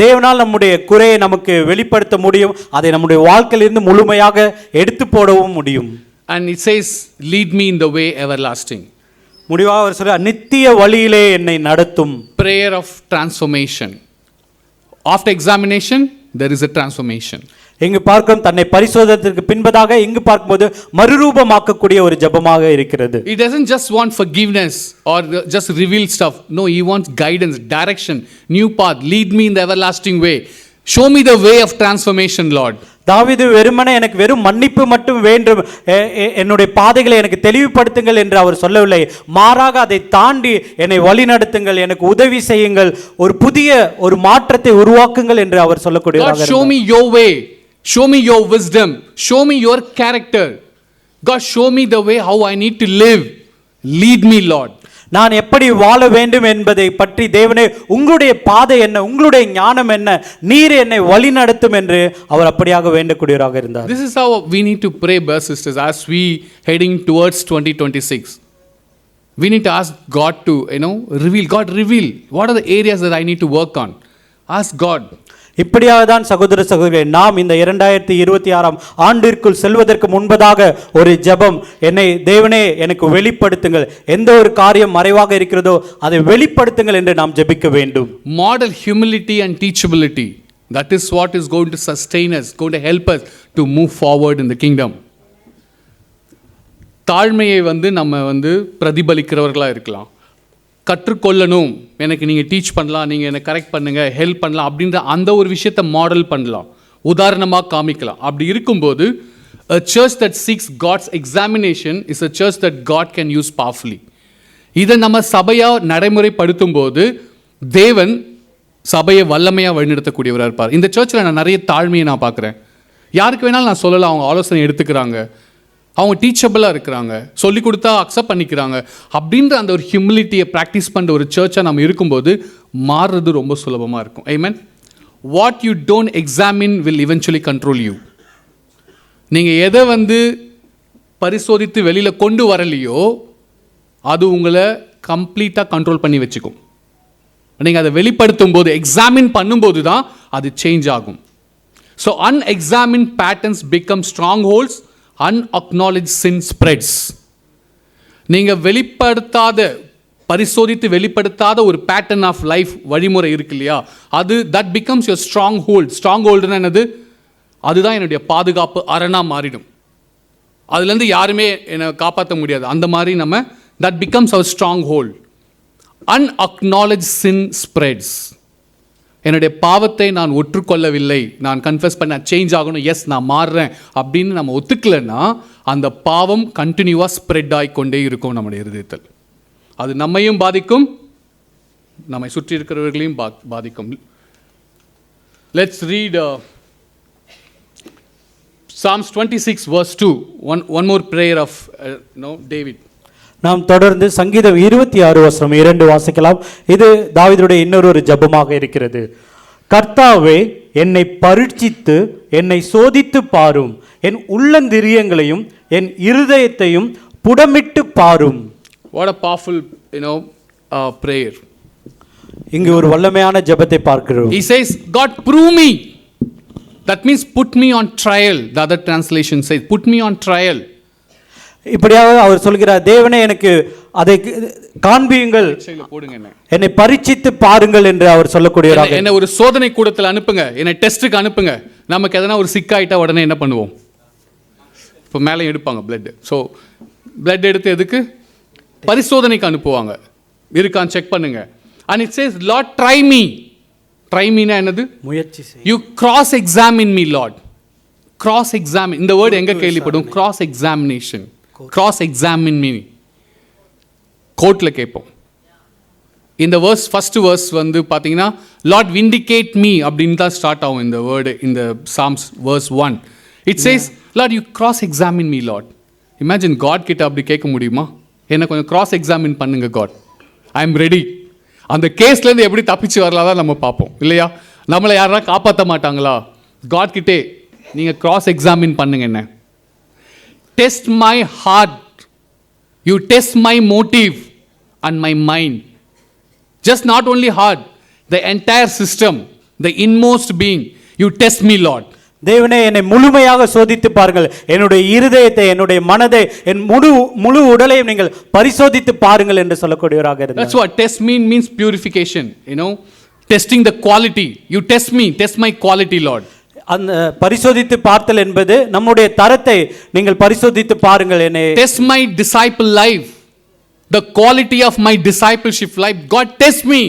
தேவனால் நம்முடைய குறையை நமக்கு வெளிப்படுத்த முடியும், அதை நம்முடைய வாழ்க்கையிலிருந்து முழுமையாக எடுத்து போடவும் முடியும். And it says, lead me in the way everlasting. முடிவாக அவர் சொல்றார், நித்திய வழியிலே என்னை நடத்தும். Prayer of transformation. After examination, there is a transformation. இங்கு பார்க்கிறோம், தன்னை பரிசோதனத்திற்கு பின்பதாக இங்கு பார்க்கும்போது மறுரூபமாக்கக்கூடிய ஒரு ஜெபமாக இருக்கிறது. He doesn't just want forgiveness or just reveal stuff. No, he wants guidance, direction, new path. Lead me in the everlasting way. Show me the way of transformation, Lord. தாவீது வெறுமனே எனக்கு வெறும் மன்னிப்பு மட்டும் வேண்டும், என்னுடைய பாதைகளை எனக்கு தெளிவுபடுத்துங்கள் என்று அவர் சொல்லவில்லை. மாறாக அதை தாண்டி என்னை வழி நடத்துங்கள், எனக்கு உதவி செய்யுங்கள், ஒரு புதிய ஒரு மாற்றத்தை உருவாக்குங்கள் என்று அவர் சொல்லக்கூடியவராக இருந்தார். God, show me your way, show me your wisdom, show me your character. God, show me the way how I need to live. Lead me, Lord. நான் எப்படி வாழ வேண்டும் என்பதை பற்றி தேவனே உங்களுடைய பாதை என்ன, உங்களுடைய ஞானம் என்ன, நீர் என்னை வழி நடத்தும் என்று அவர் அப்படியாக வேண்டக்கூடியவராக இருந்தார். This is how we need to pray, brothers and sisters, as we heading towards 2026. We need to ask God to, reveal. God, reveal. What are the areas that I need to work on? Ask God. இப்படியாக தான் சகோதர சகோதரிகளே, நாம் இந்த 2026 ஆண்டிற்குள் செல்வதற்கு முன்பதாக ஒரு ஜெபம், என்னை தேவனே எனக்கு வெளிப்படுத்துங்கள், எந்த ஒரு காரியம் மறைவாக இருக்கிறதோ அதை வெளிப்படுத்துங்கள் என்று நாம் ஜெபிக்க வேண்டும். Model humility and teachability. That is what is going to sustain us, going to help us to move forward in the kingdom. தாழ்மையை நம்ம பிரதிபலிக்கிறவர்களாக இருக்கலாம். கற்றுக்கொள்ளணும், எனக்கு நீங்கள் டீச் பண்ணலாம், நீங்கள் என்னை கரெக்ட் பண்ணுங்கள், ஹெல்ப் பண்ணலாம் அப்படின்ற அந்த ஒரு விஷயத்தை மாடல் பண்ணலாம், உதாரணமாக காமிக்கலாம். அப்படி இருக்கும்போது a church that seeks God's examination is a church that God can use powerfully. இதை நம்ம சபையாக நடைமுறைப்படுத்தும் போது தேவன் சபையை வல்லமையாக வழிநடத்தக்கூடியவராக இருப்பார். இந்த சர்ச்சில் நான் நிறைய தாழ்மையை நான் பார்க்குறேன். யாருக்கு வேணாலும் நான் சொல்லலாம், அவங்க ஆலோசனை எடுத்துக்கிறாங்க. அவங்க டீச்சபிளாக இருக்கிறாங்க, சொல்லி கொடுத்தா அக்செப்ட் பண்ணிக்கிறாங்க அப்படின்ற அந்த ஒரு ஹியூமிலிட்டியை ப்ராக்டிஸ் பண்ணுற ஒரு சர்ச்சாக நம்ம இருக்கும்போது மாறுறது ரொம்ப சுலபமாக இருக்கும். Amen. What you don't examine will eventually control you. நீங்கள் எதை பரிசோதித்து வெளியில் கொண்டு வரலையோ அது உங்களை கம்ப்ளீட்டாக கண்ட்ரோல் பண்ணி வச்சுக்கும். நீங்கள் அதை வெளிப்படுத்தும் போது, எக்ஸாமின் பண்ணும்போது தான் அது சேஞ்ச் ஆகும். So unexamined patterns become strongholds, unacknowledged sin spreads. நீங்கள் பரிசோதித்து வெளிப்படுத்தாத ஒரு பேட்டர்ன் ஆஃப் லைஃப் வழிமுறை இருக்கு இல்லையா, அது that becomes your strong hold. Strong ஹோல்டுன்னா என்னது? அதுதான் என்னுடைய பாதுகாப்பு அரணா மாறிடும். அதுலேருந்து யாருமே என்னை காப்பாற்ற முடியாது. அந்த மாதிரி நம்ம that becomes our stronghold. unacknowledged sin spreads. என்னுடைய பாவத்தை நான் ஒற்றுக்கொள்ளவில்லை, நான் கன்ஃபெஸ் பண்ண சேஞ்ச் ஆகணும், எஸ் நான் மாறுறேன் அப்படின்னு நம்ம ஒத்துக்கலைன்னா அந்த பாவம் கண்டினியூவாக ஸ்ப்ரெட் ஆகிக்கொண்டே இருக்கும் நம்முடைய இருதயத்தில். அது நம்மையும் பாதிக்கும், நம்மை சுற்றி இருக்கிறவர்களையும் பாதிக்கும். Let's read Psalms 26 verse 2. One more prayer of David. நாம் தொடர்ந்து சங்கீதம் 26:2 வாசிக்கலாம். இது தாவீதுடைய இன்னொரு ஜெபமாக இருக்கிறது. கர்த்தாவே, என்னை பரீட்சித்து என்னை சோதித்து பாரும், என் உள்ளந்திரியங்களையும் என் இருதயத்தையும் புடமிட்டு பாரும். What a powerful prayer. இங்கு ஒரு வல்லமையான ஜெபத்தை பார்க்கிறோம். He says, God, prove me. That means put me on trial. The other translation says put me on trial. இப்படியாக அவர் சொல்கிறார், தேவனே எனக்கு அதை காண்பியுங்கள், என்னை பரீட்சித்து பாருங்கள் என்று அவர் சொல்லக்கூடியவராக. என்ன ஒரு சோதனை கூடத்தில் அனுப்புங்க, என்னை டெஸ்ட்டுக்கு அனுப்புங்க. நமக்கு எதனா ஒரு சிக்காயிட்டா உடனே என்ன பண்ணுவோம்? இப்போ மேலே எடுப்பாங்க பிளட். ஸோ பிளட் எடுத்து எதுக்கு? பரிசோதனைக்கு அனுப்புவாங்க. இருக்கான்னு செக் பண்ணுங்க. And it says, Lord, try me. Try me னா என்னது? முயற்சி செய். You cross examine me, Lord. Cross examine. இந்த வேர்ட் எங்க கேள்விப்படும்? cross examination. Cross examine me. கோர்ட்ல கேட்போம். இந்த வேர்ஸ் ஃபர்ஸ்ட் வேர்ஸ் பாத்தீங்கன்னா Lord vindicate me அப்படின்னு தான் ஸ்டார்ட் ஆகும் இந்த வேர்டு. இந்த Psalms verse 1. It says, Lord, you cross examine me, Lord. Imagine God கிட்ட அப்படி கேட்க முடியுமா? என்ன கொஞ்சம் cross examine பண்ணுங்க God. I am ready. அந்த கேஸ்லேருந்து எப்படி தப்பிச்சு வரலாம் தான் நம்ம பார்ப்போம் இல்லையா? நம்மளை யாரா காப்பாற்ற மாட்டாங்களா? காட் கிட்டே நீங்கள் கிராஸ் எக்ஸாமின் பண்ணுங்க. என்ன? Test my heart, you test my motive and my mind. Just not only heart, the entire system, the inmost being, you test me Lord. தேவனே, என்னை முழுமையாக சோதித்து பாருங்கள், என்னுடைய இருதயத்தை, என்னுடைய மனதை, என் முழு உடலையும் நீங்கள் பரிசோதித்து பாருங்கள் என்று சொல்லக்கூடியவராக இருந்தார். That's what test means purification, testing the quality. You test me, test my quality, Lord. அந்த பரிசோதித்து பார்த்தல் என்பது நம்முடைய தரத்தை நீங்கள் பரிசோதித்து பாருங்கள். என்னை test my disciple life, the quality of my discipleship life. God, test me.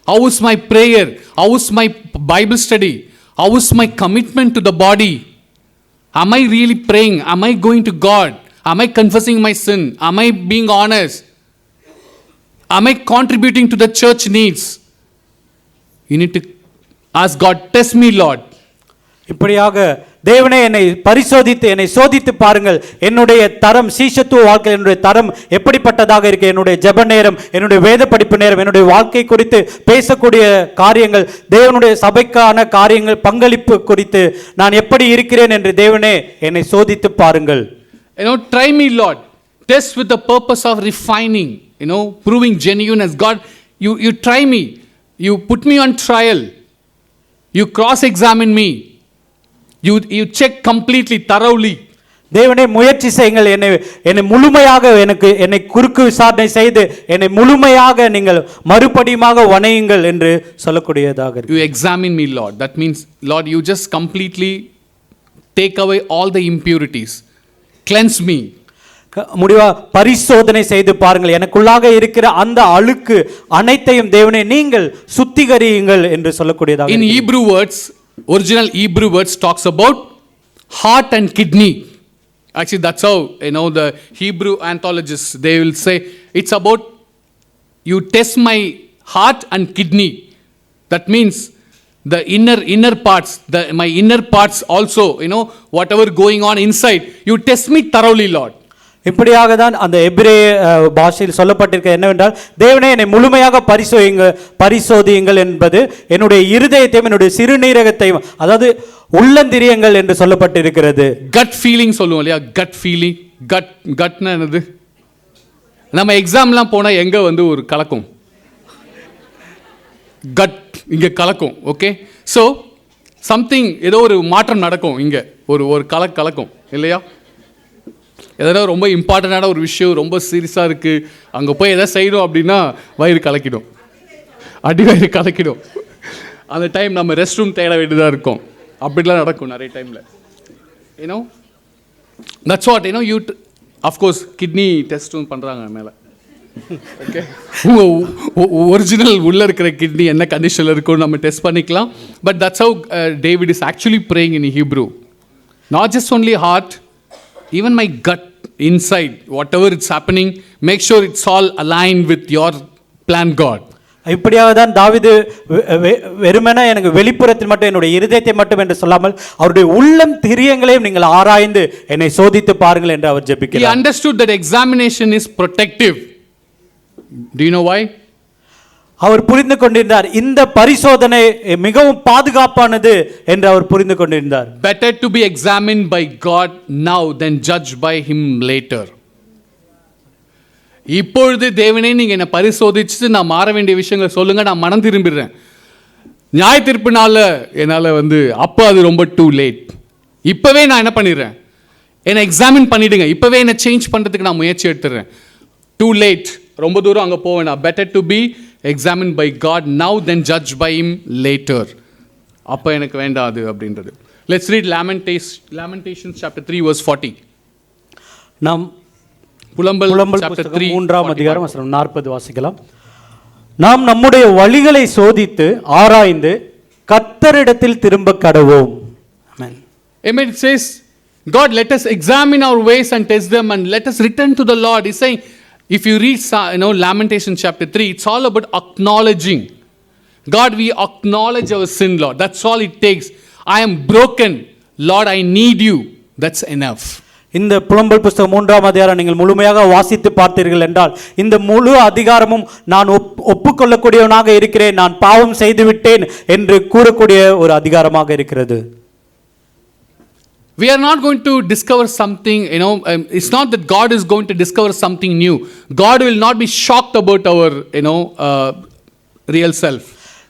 How is my prayer? How is my Bible study? How is my commitment to the body? Am I really praying? Am I going to God? Am I confessing my sin? Am I being honest? Am I contributing to the church needs? You need to ask God, test me, Lord. இப்படியாக தேவனே, என்னை பரிசோதித்து என்னை சோதித்து பாருங்கள். என்னுடைய தரம், சீஷத்துவ வாழ்க்கை, என்னுடைய தரம் எப்படிப்பட்டதாக இருக்கு? என்னுடைய ஜெப நேரம், என்னுடைய வேத படிப்பு நேரம், என்னுடைய வாழ்க்கை குறித்து பேசக்கூடிய காரியங்கள், தேவனுடைய சபைக்கான காரியங்கள், பங்களிப்பு குறித்து நான் எப்படி இருக்கிறேன் என்று தேவனே என்னை சோதித்து பாருங்கள். Try me, Lord. Test with the purpose of refining, proving genuineness. God, you try me. You put me on trial. You cross-examine me. You check completely, thoroughly. தேவனே, முயற்சி செய்யுங்கள், என்னை முழுமையாக என்னை குறுக்கு விசாரணை செய்து என்னை முழுமையாக நீங்கள் மறுபடியுமாக வணையுங்கள் என்று சொல்லக்கூடியதாக. You examine me, Lord. That means, Lord, you just completely take away all the impurities. Cleanse me. முடிவா பரிசோதனை செய்து பாருங்கள், எனக்குள்ளாக இருக்கிற அந்த அழுக்கு அனைத்தையும் தேவனே நீங்கள் சுத்திகரியுங்கள் என்று சொல்லக்கூடியதாக. In Hebrew words, original Hebrew words talks about heart and kidney. Actually, that's how the Hebrew anthologists, they will say it's about you test my heart and kidney. That means the inner parts, my inner parts also, whatever going on inside, you test me thoroughly, Lord. இப்படியாக தான் அந்த எபிரேய பாஷையில் சொல்லப்பட்டிருக்க என்னவென்றால், தேவனே என்னை முழுமையாக பரிசோதியுங்கள் என்பது என்னுடைய இருதயத்தையும் என்னுடைய சிறுநீரகத்தையும், அதாவது உள்ளந்திரியங்கள் என்று சொல்லப்பட்டிருக்கிறது. கட் ஃபீலிங் சொல்லுவோம் இல்லையா? கட் ஃபீலிங், கட்னா என்னது? நம்ம எக்ஸாம்லாம் போனால் எங்கே ஒரு கலக்கும், கட் இங்கே கலக்கும். ஓகே, ஸோ சம்திங் ஏதோ ஒரு மாற்றம் நடக்கும் இங்கே, ஒரு கலக்கும் இல்லையா? எதனா ரொம்ப இம்பார்ட்டண்டான ஒரு விஷயம் ரொம்ப சீரியஸாக இருக்குது, அங்கே போய் எதாவது செய்யணும் அப்படின்னா வயிறு கலக்கிடும், வயிறு கலக்கிடும். அந்த டைம் நம்ம ரெஸ்ட் ரூம் தேட வேண்டியதாக இருக்கும். அப்படிலாம் நடக்கும் நிறைய டைமில். That's what you of course kidney டெஸ்ட்டும் பண்ணுறாங்க மேலே. ஓகே, ஒரிஜினல் உள்ளே இருக்கிற கிட்னி என்ன கண்டிஷனில் இருக்கும்னு நம்ம டெஸ்ட் பண்ணிக்கலாம். But that's how David is actually praying in Hebrew. Not just only heart, even my gut inside, whatever it's happening, make sure it's all aligned with your plan, God. இப்படியாக தான் தாவீது வெறுமனே எனக்கு வெளிப்புறத்தில் மட்டும் என்னுடைய இருதயத்தை மட்டும் என்று சொல்லாமல் அவருடைய உள்ளம் திரியங்களையும் நீங்கள் ஆராய்ந்து என்னை சோதித்து பாருங்கள் என்று அவர் ஜெபிக்கிறார். He understood that examination is protective. Do you know why? அவர் புரிந்து கொண்டிருந்தார் இந்த பரிசோதனை மிகவும் பாதுகாப்பானது என்று அவர் புரிந்து கொண்டிருந்தார். Better to be examined by God now than judged by him later. இப்பொழுது தேவனே நீங்க என்ன பரிசோதிச்சு நான் மாற வேண்டிய விஷயங்களை சொல்லுங்க, நான் மனம் திரும்பிடுறேன். நியாய தீர்ப்பு நாள்ல என்னால் அப்போ அது ரொம்ப டூ லேட். இப்பவே நான் என்ன பண்ணிடுறேன், என்னை எக்ஸாமின் பண்ணிடுங்க, இப்பவே என்னை சேஞ்ச் பண்றதுக்கு நான் முயற்சி எடுத்துடுறேன். டூ லேட், ரொம்ப தூரம் அங்கே போவேன். Better to be examined by God now than judged by him later. அப்போ எனக்கு வேண்டாம் அது அப்படின்றது. Let's read Lamentations chapter 3 verse 40. நாம் புலம்பல் chapter 3 3ஆம் அதிகாரம் வசனம் 40 வாசிக்கலாம். நாம் நம்முடைய வழிகளை சோதித்து ஆராய்ந்து கர்த்தரிடத்தில் திரும்ப கடவோம். Amen. Amen. It says, God, let us examine our ways and test them and let us return to the Lord. He's saying, if you read Lamentation chapter 3, it's all about acknowledging. God, we acknowledge our sin, Lord. That's all it takes. I am broken. Lord, I need you. That's enough. இந்த புலம்பல் புத்தகம் 3ஆம் அதிகாரம் நீங்கள் முழுமையாக வாசித்து பார்த்தீர்கள் என்றால் இந்த முழு அதிகாரமும் நான் ஒப்புக்கொள்ளக்கூடியவனாக இருக்கிறேன், நான் பாவம் செய்து விட்டேன் என்று கூறக்கூடிய ஒரு அதிகாரமாக இருக்கிறது. We are not going to discover something, it's not that God is going to discover something new. God will not be shocked about our, real self.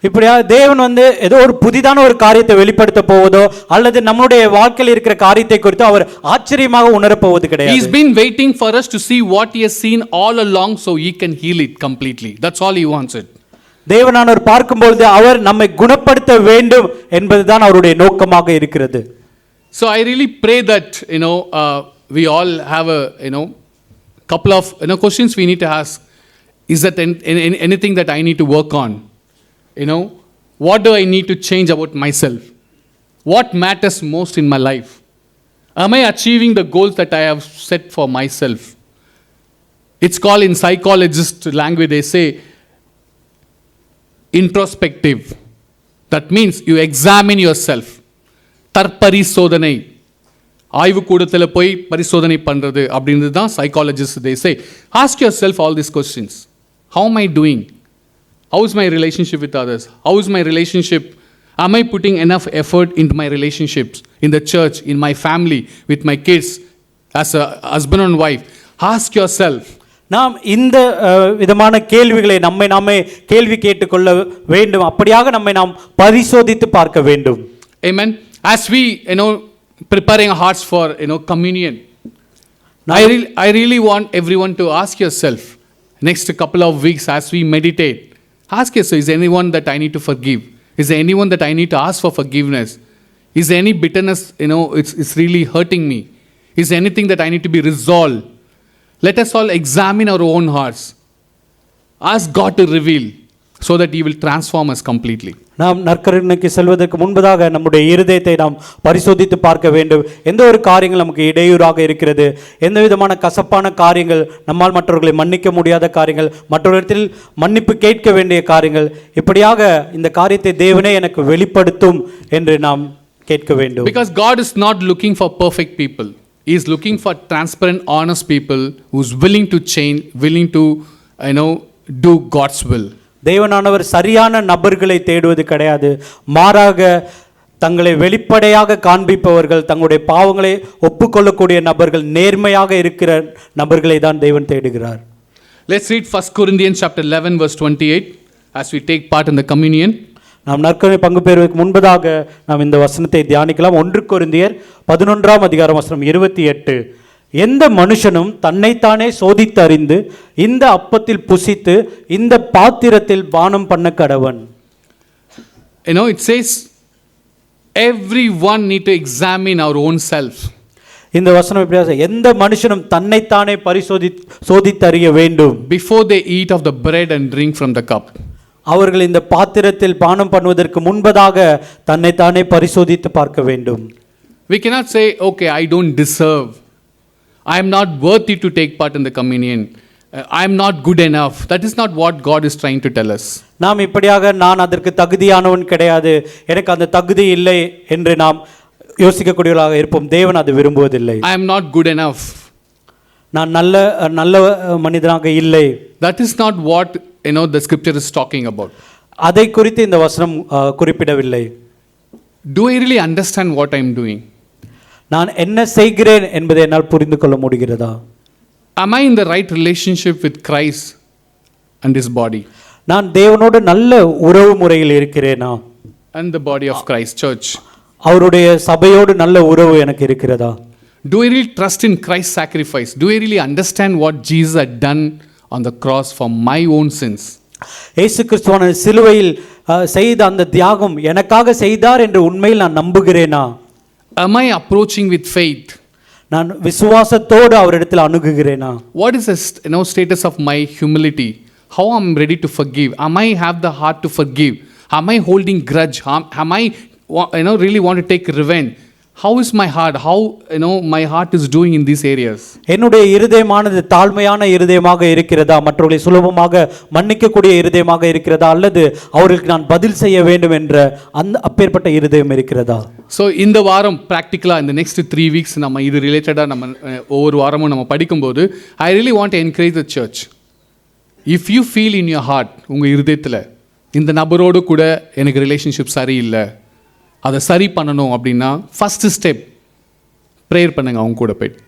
இப்படியா தேவன் ஏதோ ஒரு புதிதான ஒரு காரியத்தை வெளிப்படுத்த போவதோ அல்லது நம்மளுடைய வாழ்க்கையில் இருக்கிற காரியத்தை குறித்து அவர் ஆச்சரியமாக உணரப் போவது கிடையாது. He's been waiting for us to see what he has seen all along so he can heal it completely. That's all he wants it. தேவனானவர் பார்க்கும்போது அவர் நம்மை குணப்படுத்த வேண்டும் என்பதுதான் அவருடைய நோக்கமாக இருக்கிறது. So I really pray that we all have a couple of questions we need to ask. Is that anything that I need to work on? What do I need to change about myself? What matters most in my life? Am I achieving the goals that I have set for myself? It's called in psychologist language, they say introspective. That means you examine yourself. தற்பரிசோதனை, ஆய்வு கூடத்தில் போய் பரிசோதனை பண்ணுறது அப்படின்றது தான் psychologist they say. Ask yourself all these questions. How am I doing? How is my relationship with others? How is my relationship? Am I putting enough effort into my relationships, in the church, in my family, with my kids, as a husband and wife? Ask yourself. நாம் இந்த விதமான கேள்விகளை நாமே கேள்வி கேட்டுக்கொள்ள வேண்டும். அப்படியாக நம்மை நாம் பரிசோதித்து பார்க்க வேண்டும். Amen. As we, preparing our hearts for, communion, I really want everyone to ask yourself, next couple of weeks as we meditate, ask yourself, is there anyone that I need to forgive? Is there anyone that I need to ask for forgiveness? Is there any bitterness, it's really hurting me? Is there anything that I need to be resolved? Let us all examine our own hearts. Ask God to reveal. so that He will transform us completely. நாம் நற்கருணைக்கு செல்வதற்கு முன்பதாக நம்முடைய இருதயத்தை நாம் பரிசோதித்து பார்க்க வேண்டும். எந்த ஒரு காரியங்கள் நமக்கு இடையூறாக இருக்கிறது, எந்த விதமான கசப்பான காரியங்கள், நம்மால் மற்றவர்களை மன்னிக்க முடியாத காரியங்கள், மற்றவர்களிடத்தில் மன்னிப்பு கேட்க வேண்டிய காரியங்கள், இப்படியாக இந்த காரியத்தை தேவனே எனக்கு வெளிப்படுத்தும் என்று நாம் கேட்க வேண்டும். Because God is not looking for perfect people. He is looking for transparent, honest people who's willing to change, willing to, do God's will. தேவனானவர் சரியான நபர்களை தேடுவது கிடையாது, மாறாக தங்களை வெளிப்படையாக காண்பிப்பவர்கள், தங்களுடைய பாவங்களை ஒப்புக்கொள்ளக்கூடிய நபர்கள், நேர்மையாக இருக்கிற நபர்களை தான் தேவன் தேடுகிறார். Let's read 1 Corinthians chapter 11 verse 28 as we take part in the communion. நாம் நற்கருணை பங்கு பெறுவதற்கு முன்பதாக நாம் இந்த வசனத்தை தியானிக்கலாம். 1 கொரிந்தியர் 11ஆம் அதிகாரம் வசனம் 28. எந்த மனுஷனும் தன்னைத்தானே சோதித்தறிந்து இந்த அப்பத்தில் புசித்து இந்த பாத்திரத்தில் பானம் பண்ண கடவன். It says everyone need to examine our own self. இந்த வசனம் எப்படி, எந்த மனுஷனும் தன்னைத்தானே சோதித்தறிய வேண்டும். Before they eat of the bread and drink from the cup. அவர்கள் இந்த பாத்திரத்தில் பானம் பண்ணுவதற்கு முன்பதாக தன்னைத்தானே பரிசோதித்து பார்க்க வேண்டும். We cannot say, okay, I don't deserve. I am not worthy to take part in the communion. I am not good enough. That is not what God is trying to tell us. நாம் இப்படியாக நான் அதற்கு தகுதியானவன் கிடையாது, எனக்கு அந்த தகுதி இல்லை என்று நாம் யோசிக்கக்கூடியவர்களாக இருப்போம். தேவன் அது விரும்புவதில்லை. I am not good enough. நான் நல்ல மனிதனாக இல்லை. That is not what the scripture is talking about. அதை குறித்து இந்த வசனம் குறிப்பிடவில்லை. Do I really understand what I am doing? நான் என்ன செய்கிறேன் என்பதை என்னால் புரிந்து கொள்ள முடிகிறதா? Am I in the right relationship with Christ and His body? நான் தேவனோடு நல்ல உறவு முறையில் இருக்கிறேனா? And the body of Christ, church. அவருடைய சபையோடு நல்ல உறவு எனக்கு இருக்கிறதா? Do I really trust in Christ's sacrifice? Do I really understand what Jesus had done on the cross for my own sins? இயேசு கிறிஸ்துவான சிலுவையில் செய்த அந்த தியாகம் எனக்காக செய்தார் என்று உண்மையில் நான் நம்புகிறேனா? Am I approaching with faith? நான் விசுவாசத்தோடு அவரிடத்தில் அணுகுகிறேனா? What is the status of my humility? How am I ready to forgive? Am I have the heart to forgive? Am I holding grudge? Am I really want to take revenge? How is my heart? How my heart is doing in these areas? என்னுடைய இருதயமானது தாழ்மையான இருதயமாக இருக்கிறதா, மற்றவர்களை சுலபமாக மன்னிக்கக்கூடிய இருதயமாக இருக்கிறதா, அல்லது அவர்களுக்கு நான் பதில் செய்ய வேண்டும் என்ற அந்த அப்பேற்பட்ட இருதயம் இருக்கிறதா? ஸோ இந்த வாரம் ப்ராக்டிக்கலாக இந்த நெக்ஸ்ட் 3 வீக்ஸ் நம்ம இது ரிலேட்டடாக நம்ம ஒவ்வொரு வாரமும் நம்ம படிக்கும்போது I really want to encourage the church. If you feel in your heart, உங்கள் இருதயத்தில் இந்த நபரோடு கூட எனக்கு ரிலேஷன்ஷிப் சரியில்லை, அதை சரி பண்ணணும் அப்படின்னா ஃபஸ்ட்டு ஸ்டெப் ப்ரேயர் பண்ணுங்கள். அவங்க கூட போய்ட்டு,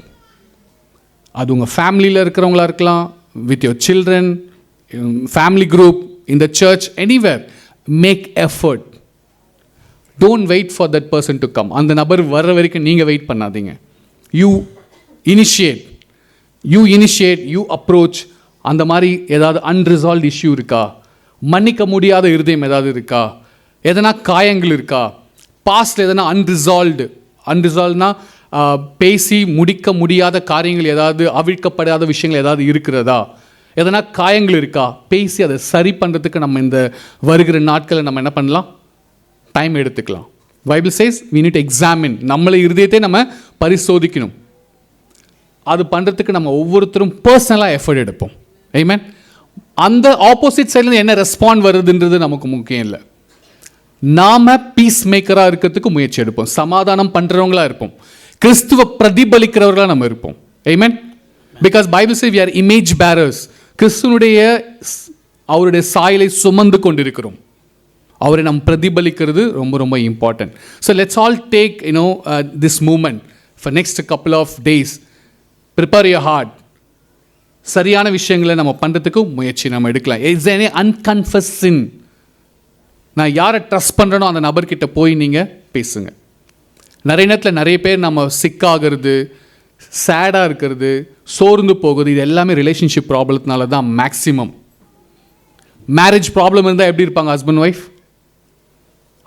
அது உங்கள் ஃபேமிலியில் இருக்கிறவங்களா இருக்கலாம், with your children, family group, in the church, anywhere. Make effort. Don't wait for that person to come. அந்த நபர் வர்ற வரைக்கும் நீங்கள் வெயிட் பண்ணாதீங்க. You initiate, you approach. அந்த மாதிரி ஏதாவது அன்ரிசால்வ்ட் இஷ்யூ இருக்கா, மன்னிக்க முடியாத இருதயம் ஏதாவது இருக்கா, எதனா காயங்கள் இருக்கா, பாஸ்டில் எதனா அன்ரிசால்வ்னா பேசி முடிக்க முடியாத காரியங்கள் ஏதாவது, அவிழ்க்கப்படாத விஷயங்கள் ஏதாவது இருக்கிறதா, எதனா காயங்கள் இருக்கா, பேசி அதை சரி பண்ணுறதுக்கு நம்ம இந்த வருகிற நாட்களை நம்ம என்ன பண்ணலாம், டைம் எடுத்துக்கலாம். Bible chase we need to examine. நம்மளை இருதயத்தை நம்ம பரிசோதிக்கணும். அது பண்ணுறதுக்கு நம்ம ஒவ்வொருத்தரும் பர்சனலாக எஃபர்ட் எடுப்போம். ஆமென். அந்த ஆப்போசிட் சைட்லேருந்து என்ன ரெஸ்பாண்ட் வருதுன்றது நமக்கு முக்கியம் இல்லை. நாம பீஸ் மேக்கராக இருக்கிறதுக்கு முயற்சி எடுப்போம், சமாதானம் பண்ணுறவங்களா இருப்போம், கிறிஸ்துவ பிரதிபலிக்கிறவர்களாக நம்ம இருப்போம். Amen. Because Bible say we are image bearers. கிறிஸ்துவனுடைய அவருடைய சாயலை சுமந்து கொண்டிருக்கிறோம். அவரை நாம் பிரதிபலிக்கிறது ரொம்ப ரொம்ப important. So let's all take this moment for next couple of days. Prepare your heart. சரியான விஷயங்களை நம்ம பண்ணுறதுக்கு முயற்சி நம்ம எடுக்கலாம். It's any unconfessed sin. நான் யாரை ட்ரஸ்ட் பண்ணுறனோ அந்த நபர்கிட்ட போய் நீங்கள் பேசுங்க. நிறைய நேரத்தில் நிறைய பேர் நம்ம சிக்காகிறது, சேடாக இருக்கிறது, சோர்ந்து போகுது, இது எல்லாமே ரிலேஷன்ஷிப் ப்ராப்ளத்தினால தான் மேக்ஸிமம். மேரேஜ் ப்ராப்ளம் இருந்தால் எப்படி இருப்பாங்க ஹஸ்பண்ட் ஒய்ஃப்,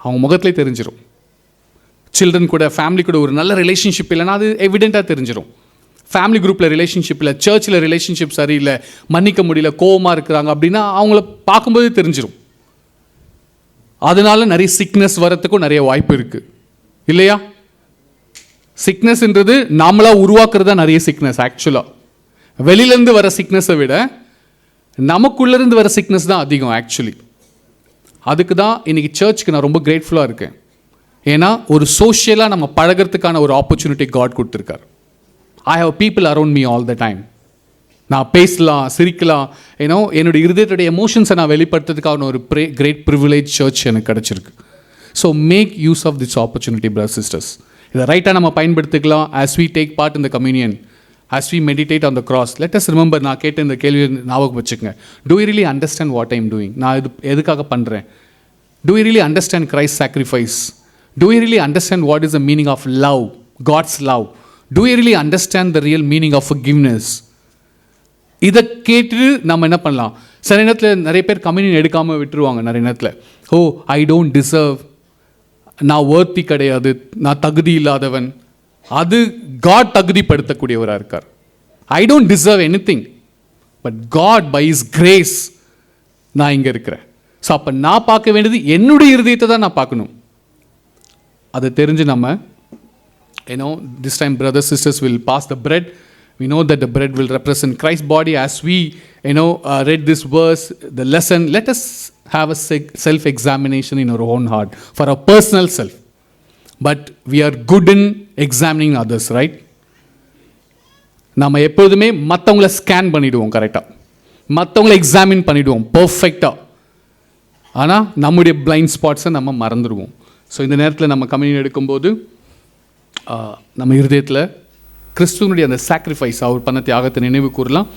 அவங்க முகத்திலே தெரிஞ்சிடும். சில்ட்ரன் கூட, ஃபேமிலி கூட ஒரு நல்ல ரிலேஷன்ஷிப் இல்லைன்னா அது எவிடெண்ட்டாக தெரிஞ்சிடும். ஃபேமிலி குரூப்பில் ரிலேஷன்ஷிப் இல்லை, சர்ச்சில் ரிலேஷன்ஷிப் சரியில்லை, மன்னிக்க முடியல, கோவமாக இருக்கிறாங்க அப்படின்னா அவங்கள பார்க்கும்போதே தெரிஞ்சிடும். அதனால நிறைய சிக்னஸ் வரத்துக்கும் நிறைய வாய்ப்பு இருக்குது இல்லையா? சிக்னஸ்ன்றது நாமளாக உருவாக்குறது தான் நிறைய சிக்னஸ். ஆக்சுவலாக வெளியிலேருந்து வர சிக்னஸை விட நமக்குள்ளேருந்து வர சிக்னஸ் தான் அதிகம் ஆக்சுவலி. அதுக்கு தான் இன்றைக்கி சர்ச்சுக்கு நான் ரொம்ப கிரேட்ஃபுல்லாக இருக்கேன். ஏன்னா ஒரு சோஷியலாக நம்ம பழகிறதுக்கான ஒரு ஆப்பர்ச்சுனிட்டி காட் கொடுத்துருக்கார். I have people around me all the time. நான் பேசலாம், சிரிக்கலாம், ஏன்னோ என்னுடைய இருதயத்துடைய எமோஷன்ஸை நான் வெளிப்படுத்துறதுக்கான ஒரு கிரேட் ப்ரிவிலேஜ் சர்ச் எனக்கு கிடச்சிருக்கு. So make use of this opportunity brothers sisters. இதை ரைட்டாக நம்ம பயன்படுத்திக்கலாம். As we take part in the communion, as we meditate on the cross, let us remember, நான் கேட்ட இந்த கேள்வி ஞாபகம் வச்சுக்கோங்க. Do you really understand what I'm doing? நான் இது எதுக்காக பண்ணுறேன்? Do you really understand Christ sacrifice? Do you really understand what is the meaning of love, God's love? Do you really understand the real meaning of forgiveness? இதை கேட்டு நம்ம என்ன பண்ணலாம்? சில நேரத்தில் நிறைய பேர் கம்யூனியன் எடுக்காமல் விட்டுருவாங்க. நிறைய நேரத்தில் ஓ ஐ டோன்ட் டிசர்வ், நான் வர்த்தி கிடையாது, நான் தகுதி இல்லாதவன். அது காட் தகுதிப்படுத்தக்கூடியவராக இருக்கார். I don't deserve anything, but God by is grace நான் இங்கே இருக்கிறேன். ஸோ அப்போ நான் பார்க்க வேண்டியது என்னுடைய இருதயத்தை தான் நான் பார்க்கணும். அதை தெரிஞ்சு நம்ம this time brothers sisters will pass the bread. We know that the bread will represent Christ's body. As we read this verse, the lesson, let us have a self-examination in our own heart for our personal self. But we are good in examining others, right? நம்ம எப்போதுமே மற்றவங்கள scan பண்ணிவிடுவோம், கரெக்டாக மற்றவங்கள examine பண்ணிவிடுவோம் பர்ஃபெக்டாக. ஆனால் நம்முடைய பிளைண்ட் ஸ்பாட்ஸை நம்ம மறந்துடுவோம். ஸோ இந்த நேரத்தில் நம்ம கம்யூனியன் எடுக்கும்போது நம்ம இருதயத்தில் கிறிஸ்துவனுடைய அந்த சாக்ரிஃபைஸ், அவர் பண்ண தியாகத்தை நினைவு கூறலாம்.